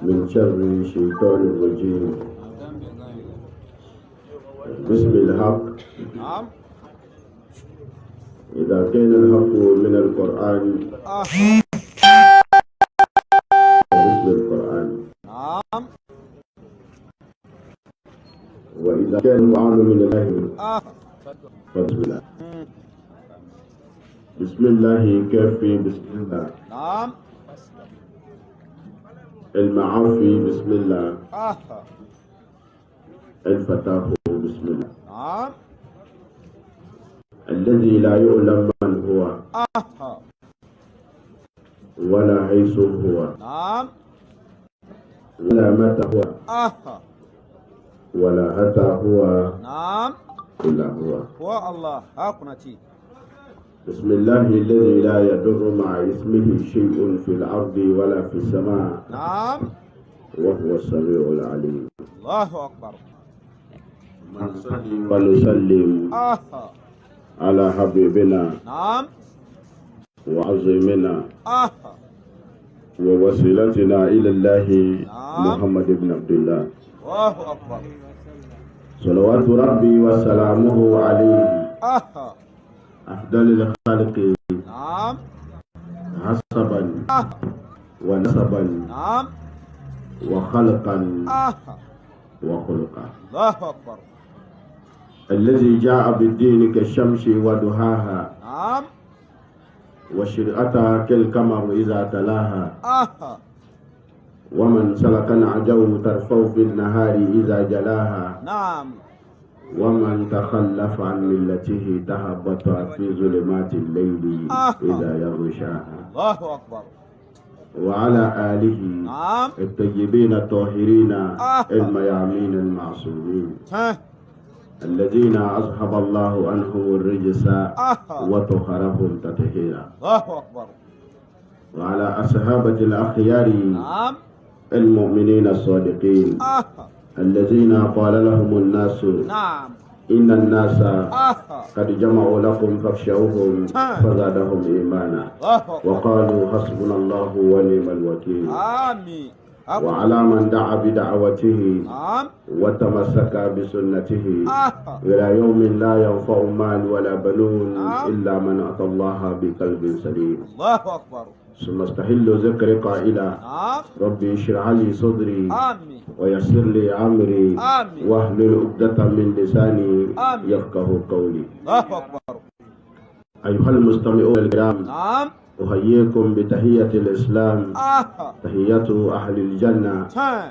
من شر الشيطان الرجيم. بسم الحق. إذا كان الحق من القرآن بسم القرآن. وإذا كان القرآن من الله فبسم الله. بسم الله كافي بسم الله. المعافي بسم الله. الفتاح بسم الله. الذي لا يعلم من هو ولا حيث هو ولا متى هو ولا حتى هو إلا هو الله. هاكنتي. بسم الله الذي لا يضر مع اسمه شيء في الأرض ولا في السماء. وهو السميع العليم. الله أكبر. ونسلم على حبيبنا وعظيمنا ووسيلتنا إلى الله محمد بن عبد الله. الله أكبر. صلوات ربي وسلامه عليه أفضل الخلق حسبا ونسبا وخلقا وخلقا. الله أكبر. الذي جاء بالدين كالشمس وضحاها وشرعتها كالقمر إذا تلاها ومن سلك نهجه ترفع في النهار إذا جلاها ومن تخلف عن ملته تهبط في ظلمات الليل إذا يغشاها. الله أكبر. وعلى آله الطيبين الطاهرين الميامين المعصومين الذين أذهب الله عنهم الرجس وطهرهم تطهيرا. الله أكبر. وعلى أصحابة الأخيار المؤمنين الصادقين الذين قال لهم الناس إن الناس قد جمعوا لكم فاخشوهم فزادهم إيمانا وقالوا حسبنا الله ونعم الوكيل. آمين. وعلى من دعا بدعوته وتمسك بسنته إلى يوم لا ينفع مال ولا بنون إلا من أتى الله بقلب سليم. الله أكبر. ثم استحل ذكر قائلا ربي اشرح لي صدري ويسر لي أمري واحلل عقدة من لساني يفقه قولي. الله أكبر. أيها المستمعون الكرام أحييكم بتحية الإسلام تحية أهل الجنة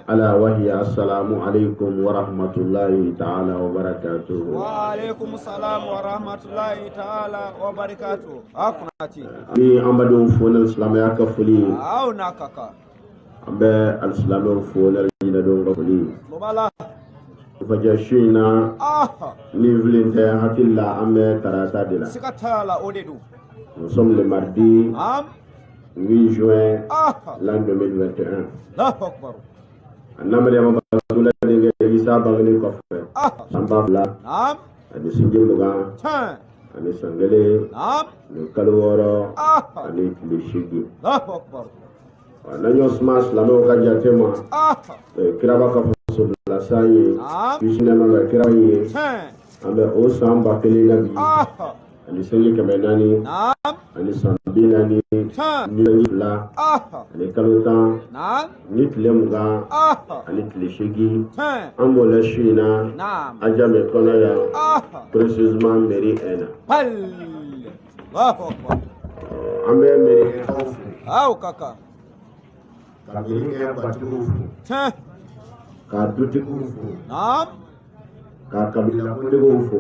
ألا وهي السلام عليكم ورحمة الله تعالى وبركاته. وعليكم السلام ورحمة الله تعالى وبركاته. أكنتي. أمي أمدون فون الإسلام يا كفولي. أو ناكاكا. أمبي الإسلام فون الجنة دون كفولي. لبلا. فجأشينا نيفلين تهاتيلا أمي كراتا ديلا. سكتالا أوديدو. Nous sommes le mardi 8 juin l'an 2021. Anamari Amabula de Isa Bangani Kofre. Sambafla. Adi Sinjumuga. Ani Sangele. Ni Kaluoro. Ani Lishigi. Nanyo Smash Lamo Kajatema. Kirabaka Fosula Sayi. Vishinama Kirayi. Ambe Osamba Kelinabi. Ani Seli Kamenani. Ani Sambinani. Nila. Ani Kaluta. Nitlemuga. Ani Tlishigi. Ambola Shina. Ajame Konaya. Précisément Mary Ena. Ambe Mary Au kaka. Kabiri Batufu. Kaduti Kufu. Ka kabila Kufu.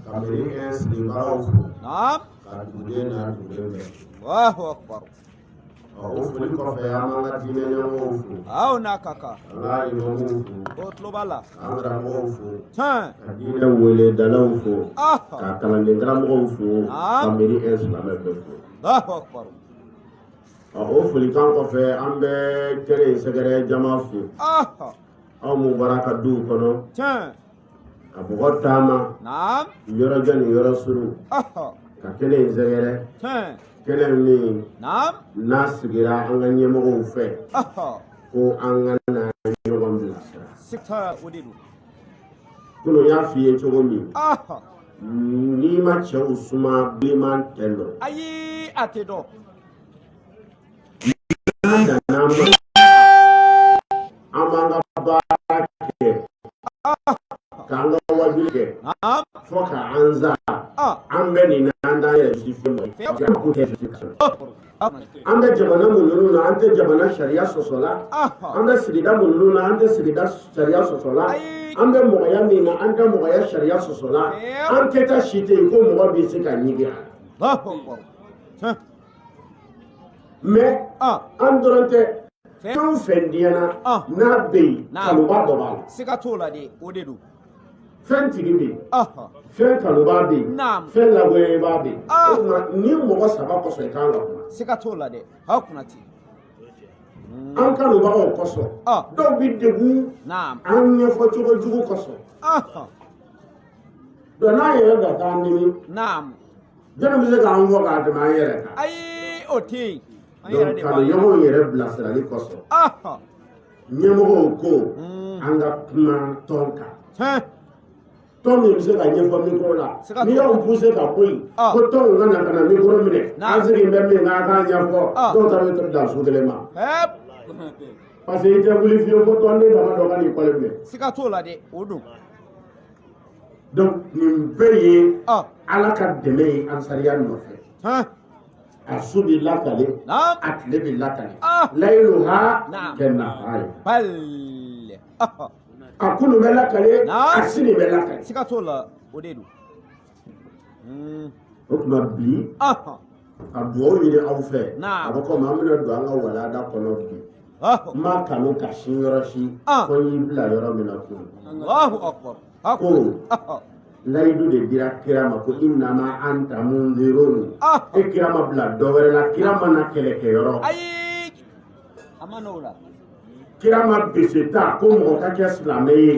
Kabiri Slimafu. Kadudena Dudeme. Allahu Akbar. Ufuli kofe amanga dinenya mofu. Au nakaka. Ngai mofu. Otlobala. Amra mofu. Kadina wele dalafu. Kakalangera mofu. Kabiri Islamefu. Allahu Akbar. Ufuli kan kofe ambe tere segere jamafu. aw mu baraka du kono Tiens. ka bɔgɔ taama Naam. yɔrɔ jɔ ni yɔrɔ suru Aha. ka kɛnɛ in sɛgɛrɛ Tiens. kɛnɛ min Naam. n'a sigira an ka ɲɛmɔgɔw fɛ Aha. ko an ka na ɲɔgɔn bilasira Sikta odidu. kunun y'a f'i ye cogo min Aha. n'i ma cɛw suma bilenman tɛ dɔn Ayi atedo. n'an danna an b'an ka baara kɛ k'an ka wajuli kɛ Naam. fo k'an za Ah. an bɛ nin na an t'an yɛrɛ si fɛn mɔ Aha. an bɛ jamana minnu na an tɛ jamana sariya sɔsɔ la Aha. an bɛ sigida minnu na an tɛ sigida sariya sɔsɔ la an bɛ mɔgɔya min na an tɛ mɔgɔya sariya sɔsɔ la an kɛta si tɛ yen ko mɔgɔ bɛ se ka ɲigi a la Allahu Akbar. Tiens. mais Ah. an dɔrɔn tɛ fɛn o fɛn diyana n'a bɛ yen kanuba dɔ b'a la Sikatola de odidu. fɛn tigi bɛ yen Aha. fɛn kanuba bɛ yen Naam. fɛn lagoyaba bɛ yen o tuma ni mɔgɔ saba kɔsɔn i kan ka kuma Sikatola de. Hakunati. an kanubagaw kɔsɔn dɔw bɛ degun Naam. an ɲɛfɔ cogo jugu kɔsɔn Aha. donc n'an yɛrɛ ka taa nimi Naam. jɔnni bɛ se k'an fɔ k'a tɛmɛ an yɛrɛ kan Ayi oti. donc kanuɲɔgɔnw yɛrɛ bilasirali kɔsɔn Aha. ɲɛmɔgɔw ko an ka kuma tɔn kan Tiens. tɔn min bɛ se ka ɲɛfɔ mikoro la Siga n'i y'aw poussé ka bɔ yen ko tɔnw ka na ka na mikoro minɛ an sigi bɛ min k'an k'a ɲɛfɔ dɔw ta bɛ to dan su kelen ma Hep. parce que i tɛ wuli fiyewu ko tɔnden dama dɔ ka n'i kɔlɛ minɛ Sikatola de odu. donc nin bɛɛ ye Ah. ala ka dɛmɛ ye ansariya nɔfɛ Tiens. a su bɛ lakale Naam. a tile bɛ lakale Ah. layiluha Naam. kɛnahari Bal. Aha. a kunu bɛ lakale Naam. a sini bɛ lakale Sikatola odidu. o tuma bi Aha. ka dugawu ɲini aw fɛ Naam. a bɛ komi an bɛna don an ka walanda kɔnɔ bi Aha. n ma kanu ka sin yɔrɔ si Ah. ko n y'i bila yɔrɔ min na kun Allahu Akbar. Hakunati. Aha. layidu de dira kira ma ko innama anta munzirun Ah. e kira ma bila dɔ wɛrɛ la kira mana kɛlɛkɛyɔrɔ Ayi. Amanola. kira ma bese ta ko mɔgɔ ka kɛ silamɛ ye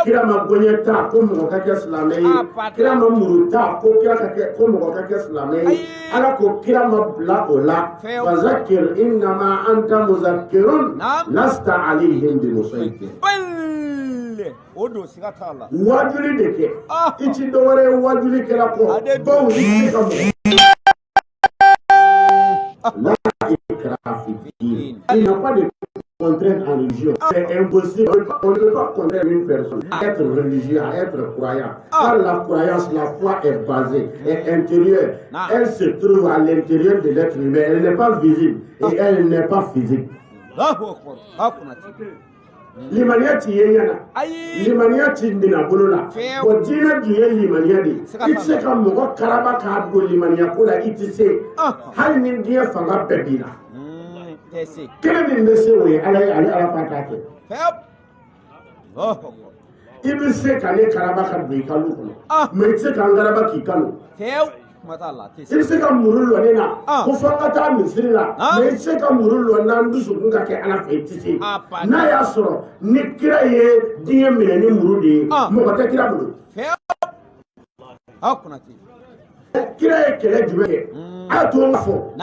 kira ma gɔɲɛ ta ko mɔgɔ ka kɛ silamɛ ye kira ma muru ta ko mɔgɔ ka kɛ silamɛ ye ala ko kira ma bila o la fazakir innama anta muzakkirun lasta alayhim bimusaytir Bal. Odu sikatala. wajuli de kɛ i ti dɔ wɛrɛ ye wajuli kɛra kɔ baw i tɛ ka mɔgɔ la ikraha fi din il n'y a pas de contrainte en religion. C'est impossible. On ne peut pas contraindre une personne à être religieux, à être croyant. Car la croyance, la foi est basée, est intérieure. Elle se trouve à l'intérieur de l'être humain. Elle n'est pas visible et elle n'est pas physique. Limaniya ti ye ɲɛna limaniya ti minɛ bolo la bon diinɛ dun ye limaniya de ye i tɛ se ka mɔgɔ karaba k'a don limaniya ko la i tɛ se hali ni diɲɛ fanga bɛɛ b'i la kelen min bɛ se o ye ala ye ale ala k'a kɛ i bɛ se ka ne karaba ka don i kalo kɔnɔ mɛ i tɛ se ka n karaba k'i kalo i bɛ se ka muru lɔ ne na ko fɔ n ka taa misiri la mɛ i tɛ se ka muru lɔ n'an dusukun ka kɛ ala fɛ i tɛ se n'a y'a sɔrɔ ni kira ye diɲɛ minɛ ni muru de ye mɔgɔ tɛ kira bolo kira ye kɛlɛ jumɛn kɛ a y'a to n ka fɔ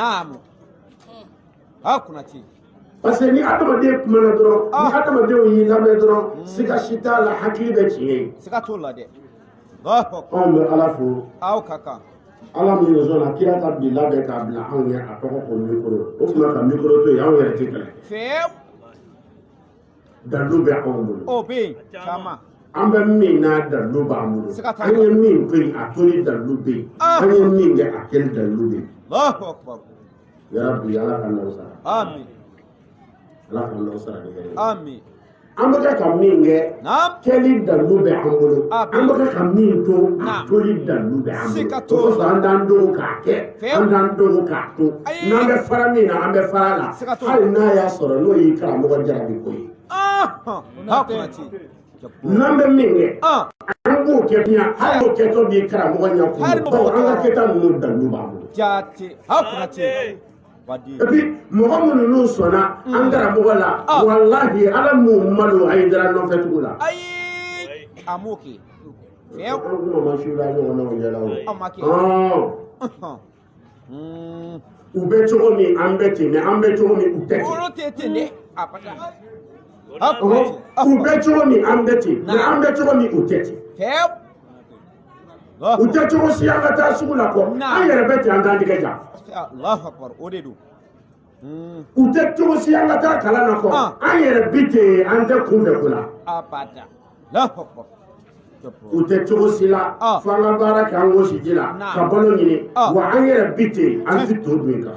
parce que ni adamaden kumana dɔrɔn ni adamadenw y'i lamɛn dɔrɔn siga si t'a la hakili bɛ tiɲɛ ye anw bɛ ala fo ala min sɔnna kira ka bi labɛn k'a bila anw ye a tɔgɔ ko mikoro o tuma ka mikoro to yen anw yɛrɛ tɛ kɛlɛ dalu bɛ anw bolo an bɛ min n'a dalu b'an bolo an ye min to yen a tori dalu bɛ yen an ye min kɛ a kɛli dalu bɛ yen yarabi ala ka n'aw sara ala ka n'aw sara ni hɛrɛ ye an bɛ ka min kɛ kɛli dalu bɛ an bolo an bɛ ka min to a tori dalu bɛ an bolo o kosɔn an t'an dogo k'a kɛ an t'an dogo k'a to n'an bɛ fara min na an bɛ fara la hali n'a y'a sɔrɔ n'o y'i karamɔgɔ jarabi ko ye n'an bɛ min kɛ an b'o kɛ diɲɛ hali n'o kɛtɔ b'i karamɔgɔ ɲɛ kun bawo an ka kɛta ninnu dalu b'an bolo et puis mɔgɔ minnu n'u sɔnna an karamɔgɔ la wallahi ala m'u malo Hayidara nɔfɛ tugu la ayi amoke an kuma ma suula ɲɔgɔn na o ɲɛla o u bɛ cogo min an bɛ ten mais an bɛ cogo min u tɛ ten oro tɛ ten dɛ abada u bɛ cogo min an bɛ ten mais an bɛ cogo min u tɛ ten u tɛ cogo si an ka taa sugu la kɔ an yɛrɛ bɛ ten an t'an tigɛ ja Allahu akbar o de don u tɛ cogo si an ka taa kalan na kɔ an yɛrɛ bi ten an tɛ kunfɛ ko la abada Allahu akbar u tɛ cogo si la fo an ka baara kɛ an gosi ji la ka balo ɲini wa an yɛrɛ bi ten an ti to dun ka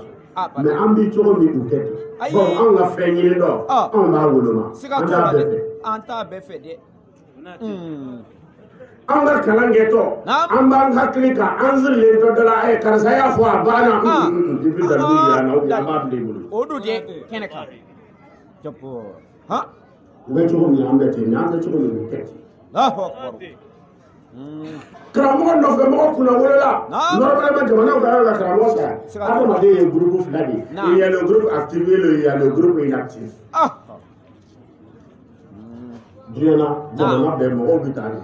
so mais an bi cogo min u tɛ ten bon anw ka fɛn ɲini dɔ anw b'a woloma an t'a bɛɛ fɛ an t'a bɛɛ fɛ dɛ an ka kalan kɛtɔ an b'an hakili kan an sirilen dɔ dɔ la karisa y'a fɔ a banna depuis dalilu yira an na ou bien an b'a bila i bolo o don dɛ kɛnɛ kan japo u bɛ cogo min an bɛ ten mais an tɛ cogo min u tɛ ten Allahu akbar karamɔgɔ nɔfɛ mɔgɔ kunna wolola normalement jamanaw ka yɔrɔ la karamɔgɔ saya adamaden ye groupe fila de ye il y a le groupe actif et il y a le groupe inactif diɲɛ na jamana bɛɛ mɔgɔw bɛ taa de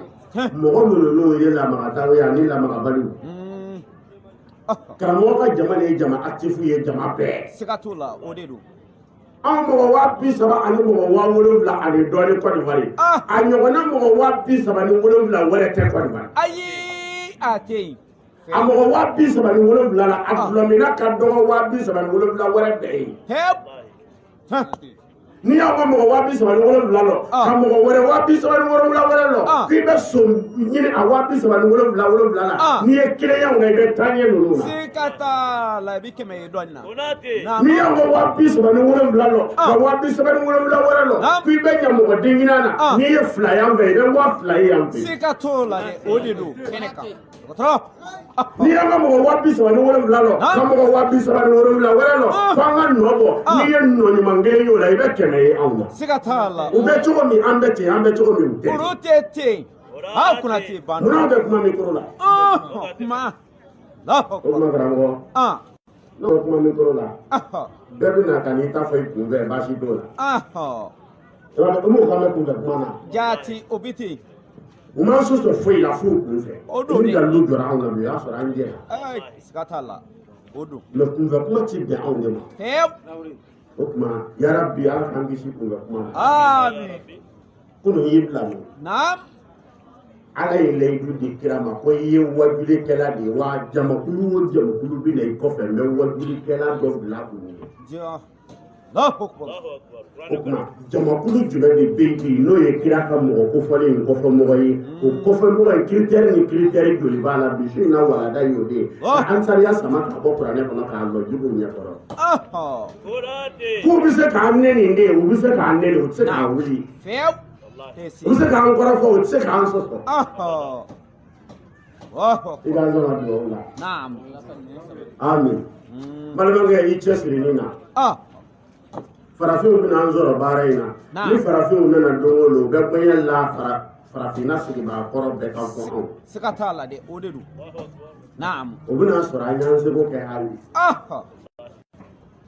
mɔgɔ minnu n'o ye lamagataw ye ani lamagabaliw karamɔgɔ ka jama de ye jama actif ye jama bɛɛ siga t'o la o de don an mɔgɔ 30 ani mɔgɔ 70 ani dɔɔni Côte d'Ivoire a ɲɔgɔnna mɔgɔ 30 ni 70 wɛrɛ tɛ Côte d'Ivoire ayi a tɛ yen a mɔgɔ 30 ni 70 la a dulɔmina ka dɔgɔ 30 ni 70 wɛrɛ bɛɛ ye n'i y'a fɔ mɔgɔ 30 ni 70 lɔ ka mɔgɔ wɛrɛ 30 ni 70 wɛrɛ lɔ k'i bɛ sɔn ɲini a 30 ni 70 la n'i ye kelenya na i bɛ taaɲɛ ninnu na siga t'a la i bɛ kɛmɛ ye dɔɔni na n'i y'a fɔ 30 ni 70 lɔ ka 30 ni 70 wɛrɛ lɔ k'i bɛ ɲɛ mɔgɔ den ɲinan na n'i ye 2 yan fɛ i bɛ 2 ye yan fɛ siga t'o la dɛ o de don kɛnɛ kan n'i y'an ka mɔgɔ 30 ni 70 lɔ ka mɔgɔ 30 ni 70 wɛrɛ lɔ f'an ka nɔ bɔ n'i ye nɔ ɲuman kelen y'o la i bɛ kɛmɛ ye anw na siga t'a la u bɛ cogo min an bɛ ten an bɛ cogo min u tɛ oro tɛ ten kunna tɛ ban munna an bɛ kuma mikoro la kuma o kuma karamɔgɔ n'o bɛ kuma mikoro la bɛɛ bɛ na ka n'i ta fɔ i kunfɛ baasi t'o la i b'a dɔn m'o kan bɛ kunfɛ kuma na jaati o bɛ ten u m'an sɔsɔ foyi la f'u kunfɛ ni dalilu jɔra anw na bi o y'a sɔrɔ an jɛra siga t'a la o don mais kunfɛ kuma ti bɛn anw de ma o tuma yarabi ala k'an kisi kunfɛ kuma ma kunun y'i bila min ala ye layidu di kira ma ko i ye wajulikɛla de ye wa jamakulu o jamakulu bɛ na i kɔfɛ n bɛ wajulikɛla dɔ bila kun ye o tuma jamakulu jumɛn de bɛ yen n'o ye kira ka mɔgɔ kofɔlen in kɔfɛmɔgɔ ye o kɔfɛmɔgɔ in kiritɛri ni kiritɛri joli b'a la bi su in na walada y'o de ye ka ansariya sama ka bɔ kuranɛ kɔnɔ k'a lɔ juguw ɲɛkɔrɔ k'u bɛ se k'an nɛ nin de ye u bɛ se k'an nɛ de u tɛ se k'an wuli u bɛ se k'an kɔrɔfɔ u tɛ se k'an sɔsɔ i ka n sɔn ka dugawu la amin balimakɛ i cɛsiri nin na farafinw bɛna an sɔrɔ baara in na ni farafinw nana don o don u bɛ kɔɲɛ la farafinna sigibaa kɔrɔ bɛɛ ka fɔ anw siga t'a la dɛ o de don o bɛna sɔrɔ an y'an seko kɛ hali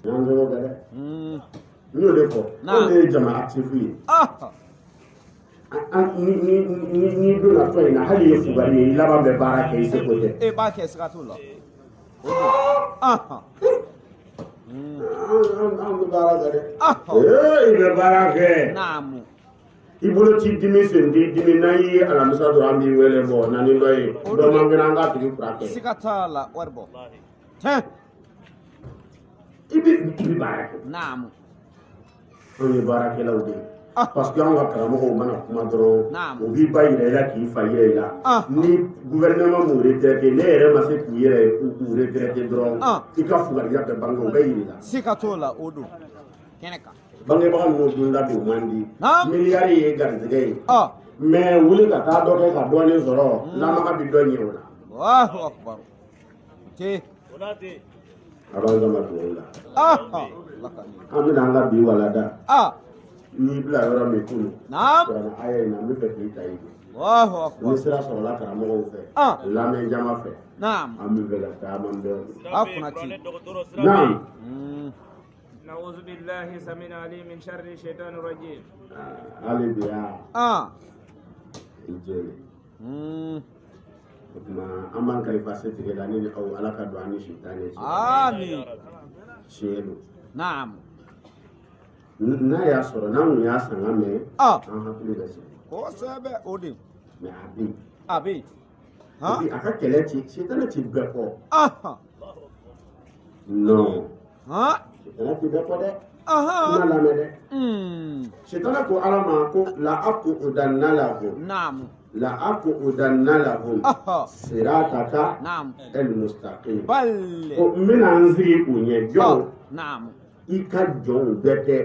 y'an seko kɛ dɛ n y'o de fɔ anw de ye jama actifu ye ni donna tɔn in na hali ye fugari ye i laban bɛ baara kɛ i seko tɛ e b'a kɛ siga t'o la an bɛ baara kɛ dɛ i bɛ baara kɛ i bolo t'i dimi sen t'i dimi n'an ye alamisa dɔrɔn an b'i wele bɔ na ni dɔ ye dɔ man kɛnɛ an k'a tigi furakɛ siga t'a la wari bɔ i bɛ baara kɛ anw ye baarakɛlaw de ye parce que anw ka karamɔgɔw mana kuma dɔrɔn u b'i ba yira i la k'i fa yira i la ni gouvernement m'u retraité ne yɛrɛ ma se k'u yɛrɛ k'u retraité dɔrɔn i ka fugariya bɛ bange o bɛ yira i la siga t'o la o don kɛnɛ kan bangebaga ninnu dunda don man di miliyari ye garijɛgɛ ye mais wuli ka taa dɔ kɛ ka dɔɔnin sɔrɔ lamaga bɛ dɔ ɲɛ o la Allahu akbar a b'an ka dugawu la an bɛna an ka bi walada n'i bila yɔrɔ min kunu kuranɛ aya in na n bɛ fɛ k'i ta yen Allahu akbar. Ni sira sɔrɔla karamɔgɔw fɛ. Lamɛn jama fɛ. Naam. An bɛ fɛ ka caman dɔn. Akunati. Naam. نعوذ بالله سميع العليم من شر الشيطان الرجيم. Ali bi ya. Ijele. Kuma an b'an kalifa se tigɛ la ni aw Ala ka don an ni sitani cɛ. Amin. Tiɲɛ don. Naam. N'a y'a sɔrɔ n'an kun y'a san ka mɛn. An hakili bɛ sigi. Kosɛbɛ o de. Mais a bɛ yen. A bɛ yen. Et puis a ka kɛlɛ ci sitani ci bɛɛ kɔ. Non. Sitana ti bɛɛ kɔ dɛ. Kuma lamɛn dɛ. Sitana ko Ala ma ko la aqudanna lahum. Naam. La aqudanna lahum. Sirataka al-mustaqim. Balle. Ko n bɛna n sigi u ɲɛ jɔn. Naam. I ka jɔnw bɛɛ kɛ.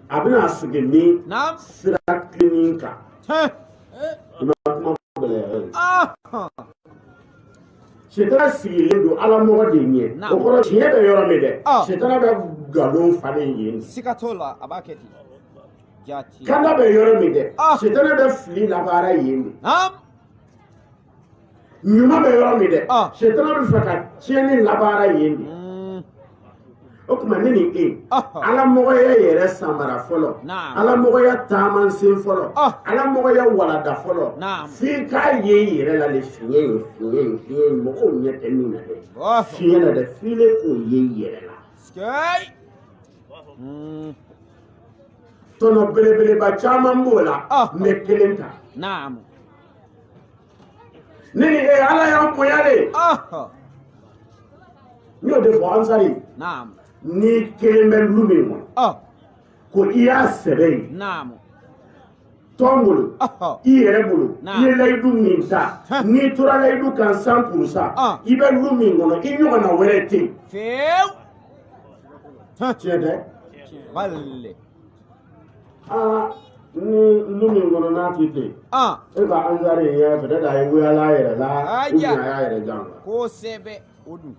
A bɛna sigi min sira kilenin kan. I ma kuma gɛlɛya. Sitana sigilen don Ala mɔgɔ de ɲɛ. O kɔrɔ tiɲɛ bɛ yɔrɔ min dɛ. Sitana bɛ nkalon falen yen. Siga t'o la a b'a kɛ ten. Jati. Kanda bɛ yɔrɔ min dɛ. Sitana bɛ fili labaara yen de. Ɲuman bɛ yɔrɔ min dɛ. Sitana bɛ fɛ ka tiɲɛni labaara yen de. O tuma ne ni e Ala mɔgɔya yɛrɛ samara fɔlɔ. Ala mɔgɔya taamansen fɔlɔ. Ala mɔgɔya walada fɔlɔ. F'i k'a ye i yɛrɛ la de fiɲɛ ye mɔgɔw ɲɛ tɛ min na dɛ. Fiɲɛ na dɛ f'ile k'o ye i yɛrɛ la. Tɔnɔ belebeleba caman b'o la mais kelen ta. Ne ni e Ala y'an bonya de. N y'o de fɔ Ansari. Ni kelen bɛ lu min kɔnɔ ko i y'a sɛbɛ ye tɔn bolo i yɛrɛ bolo i ye layidu min ta n'i tora layidu kan 100% i bɛ lu min kɔnɔ i ɲɔgɔnna wɛrɛ tɛ yen tiɲɛ tɛ ni lu min kɔnɔ n'a ti ten e ka Ansari ye peut-être a ye wuyala a yɛrɛ la ou bien a y'a yɛrɛ jan kosɛbɛ o dun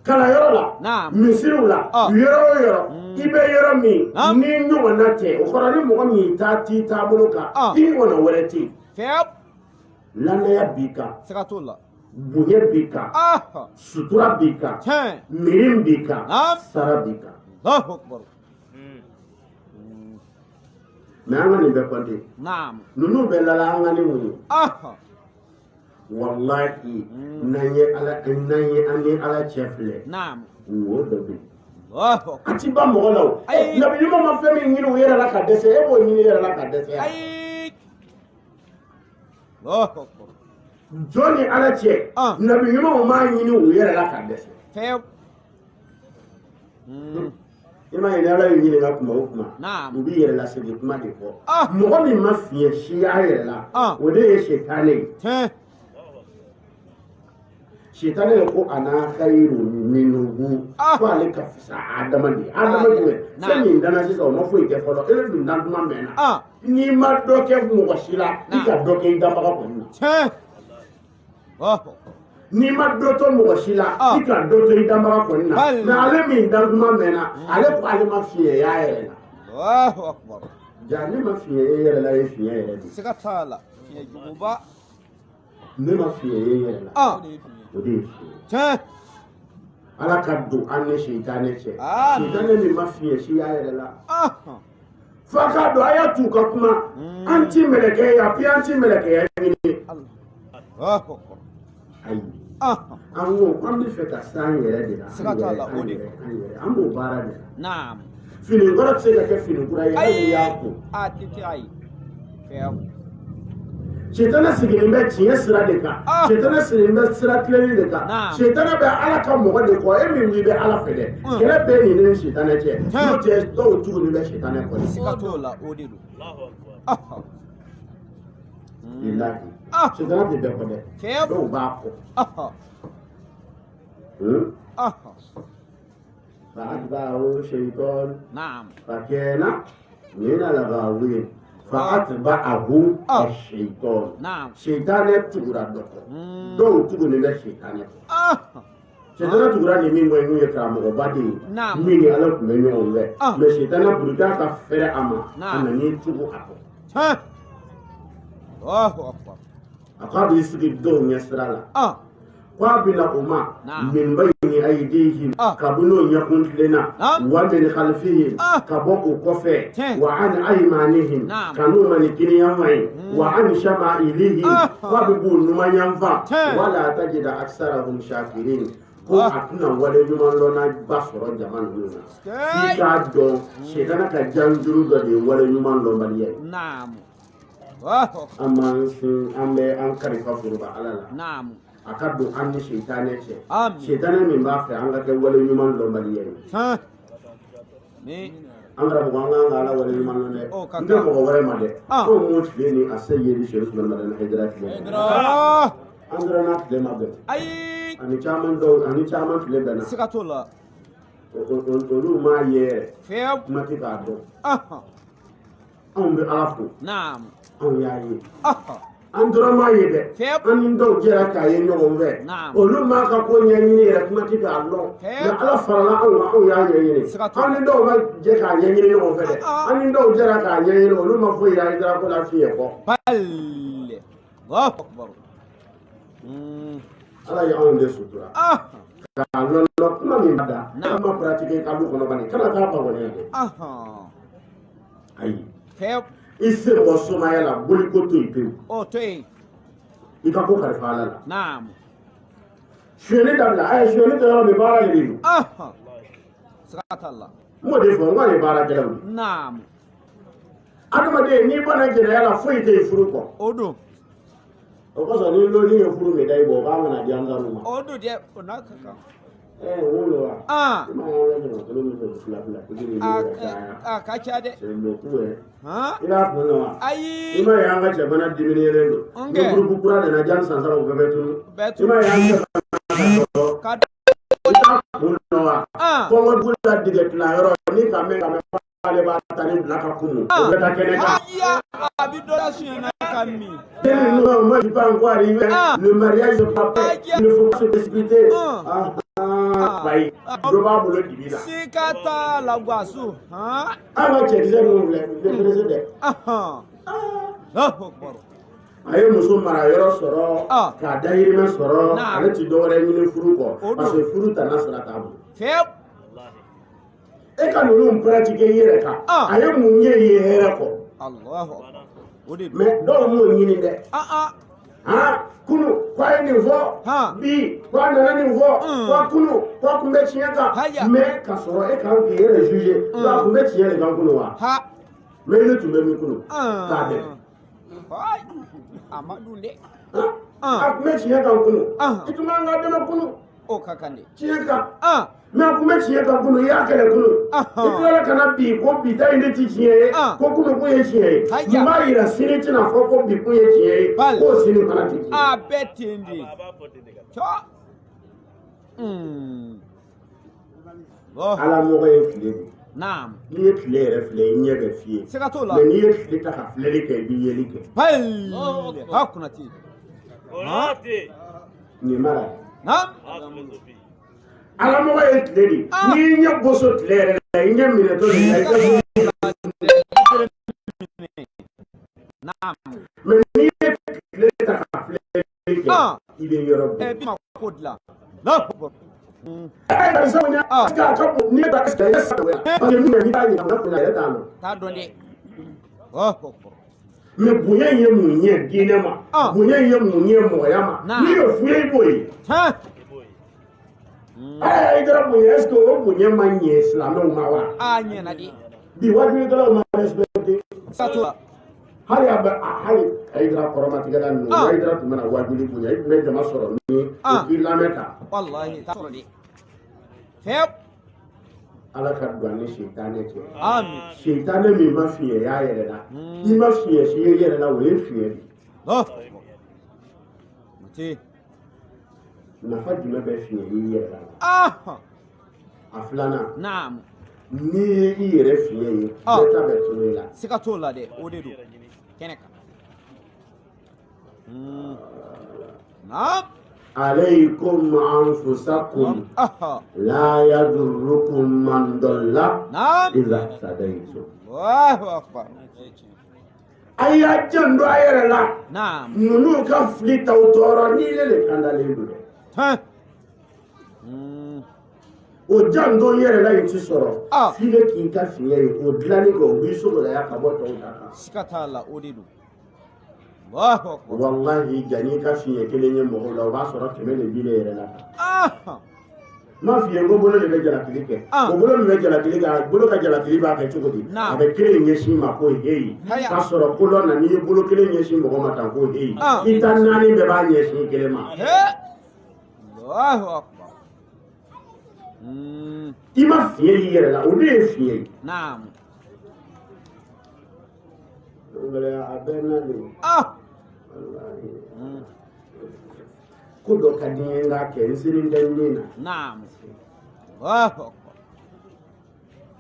kalayɔrɔ la misiriw la yɔrɔ o yɔrɔ i bɛ yɔrɔ min ni ɲɔgɔnna tɛ o kɔrɔ ni mɔgɔ min t'i taabolo kan i ɲɔgɔnna wɛrɛ tɛ yen lanaya b'i kan bonya b'i kan sutura b'i kan miiri b'i kan sara b'i kan mais an ka nin bɛɛ kɔnte ninnu bɛɛ lala an ka ni mun ye wallahi n'an ye an ni Ala cɛ filɛ wo dɔ bɛ yen a ti ban mɔgɔ la o nabi ɲuman ma fɛn min ɲini u yɛrɛ la ka dɛsɛ e b'o ɲini i yɛrɛ la ka dɛsɛ jɔn ni Ala cɛ nabi ɲumanw m'a ɲini u yɛrɛ la ka dɛsɛ i m'a ye ni Ala y'u ɲininka kuma o kuma u b'i yɛrɛ lasegin kuma de fɔ mɔgɔ min ma fiɲɛ si y'a yɛrɛ la o de ye sitani ye sitani ye ko ana khairu minhu ko ale ka fisa Adama de fɛn min dana sisan o ma foyi kɛ fɔlɔ e dun dan tuma mɛnna n'i ma dɔ kɛ mɔgɔ si la i ka dɔ kɛ i danbaga kɔni na n'i ma dɔ to mɔgɔ si la i ka dɔ to i danbaga kɔni na mais ale min dan tuma mɛnna ale ko ale ma fiɲɛ y'a yɛrɛ la ja ne ma fiɲɛ ye yɛrɛ la ye fiɲɛ yɛrɛ de siga t'a la fiɲɛ juguba ne ma fiɲɛ ye yɛrɛ la o de ye fiɲɛ Ala ka don an ni sitani cɛ sitani min ma fiɲɛ si y'a yɛrɛ la f'a k'a dɔn a y'a t'u ka kuma an ti mɛlɛkɛ ye a puis an ti mɛlɛkɛya ɲini ayi an ko an bɛ fɛ ka s'an yɛrɛ de la an b'o baara de la fini kɔrɔ tɛ se ka kɛ fini kura ye hali n'i y'a ko sitana sigilen bɛ tiɲɛ sira de kan sitana sigilen bɛ sira tilenni de kan sitana bɛ Ala ka mɔgɔ de kɔ e min n'i bɛ Ala fɛ dɛ kɛlɛ bɛ nin ni sitana cɛ n'o tɛ dɔw tuguni bɛ sitana kɔ siga t'o la o de don bilahi sitana tɛ bɛɛ kɔ dɛ dɔw b'a kɔ فأتبعه الشيطان فكان من الغاوين فأتبعه الشيطان شيطان تغرى دو تغني الشيطان Setana tugura ni min moy nuye karamɔgɔ ba de min ni Ala kun bɛ ɲɔgɔn fɛ mais setana buruta ka fɛrɛ a ma ana ni tugu a kɔ Allahu akbar a k'a b'i sigi dɔw ɲɛ sira la k'a bɛna o ma min bayni aydihim ka bɔ n'o ɲɛkun tilenna wa min khalfihim ka bɔ o kɔfɛ wa an aymanihim ka n'o manikiniyanma ye wa an shama'ilihim k'a bɛ b'o numanyanfan wala tajida aksarahum shakirin ko a tɛna wale ɲuman dɔnna ba sɔrɔ jama ninnu na f'i k'a dɔn setana ka janjuru dɔ de ye wale ɲuman dɔnbaliya ye an bɛ an kalifa foroba Ala la a ka don an ni setanɛ cɛ setanɛ min b'a fɛ an ka kɛ wale ɲuman dɔnbaliya ye an karamɔgɔ an kan ka Ala wale ɲuman dɔn dɛ n tɛ mɔgɔ wɛrɛ ma dɛ anw m'o tile ni a se yeli Seku Sulemana Hayidara tile an dɔrɔn n'a tile ma bɛn ani caman tile bɛnna siga t'o la olu m'a ye yɛrɛ kuma tɛ k'a dɔn anw bɛ Ala fo anw y'a ye an dɔrɔn m'a ye dɛ an ni dɔw jɛra k'a ye ɲɔgɔn fɛ olu m'a ka ko ɲɛɲini yɛrɛ kuma tɛ k'a dɔn mais Ala farala anw kan anw y'a ɲɛɲini an ni dɔw ma jɛ k'a ɲɛɲini ɲɔgɔn fɛ dɛ an ni dɔw jɛra k'a ɲɛɲini olu ma foyi yira Hayidara ko la fiɲɛ kɔ Ala ye anw de sutura k'a lɔlɔ kuma min da an ma pratiquer kalo kɔnɔ bani kana k'a bawɔniya dɛ ayi i se bɔ somaya la boli ko to yen pewu i ka ko kalifa Ala la suyɛni dabila a ye suyɛni kɛ yɔrɔ min baara de don n m'o de fɔ n k'a ye baarakɛlaw de adamaden n'i bɔra jɛnɛya la foyi tɛ yen furu kɔ o kosɔn ni loni ye furu min da i bɔ o k'a bɛna di an sanu ma wolo wa i ma y'an ka ɲamakala min fɛ fila pikiri de ka caya ka ca dɛ c'est beaucoup i b'a kun dɔn wa i ma y'an ka cɛbana diminiyelen don ni gurupu kura nana jan san saba o bɛɛ bɛ tunu i ma y'an cɛbana ka sɔrɔ i b'a kun dɔn wa kɔngɔ b'u la dingɛ tilayɔrɔ ni ka mɛn ale b'a ta ni bila ka kunu o bɛ taa kɛnɛ kan a bɛ dɔ la suyɛnna ka min moi je pas encore arrivé le mariage n'est pas prêt il ne faut pas se précipiter bayi dɔ b'a bolo dibi la sika t'a la guwasu an ka cɛkisɛ ninnu filɛ u tɛ perese dɛ a ye muso mara yɔrɔ sɔrɔ k'a dahirimɛ sɔrɔ ale ti dɔwɛrɛ ɲini furu kɔ parce que furu tana sira t'a bolo e ka ninnu pratiquer i yɛrɛ kan a ye mun ye i ye hɛrɛ kɔ mais dɔw m'o ɲini dɛ kunu k'a ye nin fɔ bi k'a nana nin fɔ k'a kunu k'a kun bɛ tiɲɛ kan mais ka sɔrɔ e kan k'i yɛrɛ juger k'a kun bɛ tiɲɛ de kan kunu wa mais ne tun bɛ min kunu k'a bɛn a ma dun dɛ a kun bɛ tiɲɛ kan kunu i tun b'an ka dɛmɛ kunu o ka kan dɛ tiɲɛ kan mais a kun bɛ tiɲɛ kan kunu i y'a kɛlɛ kunu i tilala ka na bi ko bi ta in de ti tiɲɛ ye ko kunu kun ye tiɲɛ ye nin b'a yira sini tɛna fɔ ko bi kun ye tiɲɛ ye k'o sini fana ti tiɲɛ a bɛɛ ten de Ala mɔgɔ ye tile de n'i ye tile yɛrɛ filɛ i ɲɛ bɛ f'i ye mais n'i ye tile ta ka filɛli kɛ i bɛ yeli kɛ nin mara Ala mɔgɔ ye tile de n'i ɲɛ boso tile yɛrɛ la i ɲɛ minɛtɔ de la i ka mais n'i ye tile ta ka filɛli kɛ i bɛ yɔrɔ bɛɛ mais bonya in ye mun ye diinɛ ma bonya in ye mun ye mɔgɔya ma n'i y'o f'u ye i b'o ye i kɛra bonya est ce que o bonya ma ɲɛ silamɛw ma wa bi wajibilikɛlaw ma respecté hali Hayidara kɔrɔmatigɛla ninnu Hayidara tun bɛna wajuli bonya i tun bɛ jama sɔrɔ ni o k'i lamɛn ta Ala ka don ani setanɛ cɛ setanɛ min ma fiɲɛ y'a yɛrɛ la i ma fiɲɛ si ye yɛrɛ la o ye fiɲɛ de nafa jumɛn bɛ fiɲɛ i yɛrɛ la a filanan n'i ye i yɛrɛ fiɲɛ ye bɛɛ ta bɛ tunu i la siga t'o la dɛ o de don kɛnɛ kan عليكم أنفسكم لا يضركم من ضل إذا اهتديتم. الله أكبر. أي جندو أيرلا. نعم. نونو كفلي توتورا نيلة كنداليدو. ها. O jando yere la yiti soro file ki ka fiye o dilani ko bi so la ya ka bo to ta sikata la odidu Allahu akbar wallahi jani ka fiye kele nye mo la ba soro teme le bi le yere la ma fiye go bolo le be jala kilike o bolo le be jala kilike bolo ka jala kilike ba ka chugo di abe kele nye shi ma ko heyi ka soro ko lo na ni bolo kele nye shi mo ma ta ko heyi ita nani be ba nye shi kele ma Allahu akbar ima fiye yere la o de fiye naam ngale abena ni wallahi ko do kadinga ke nsirin danina naam Allahu akbar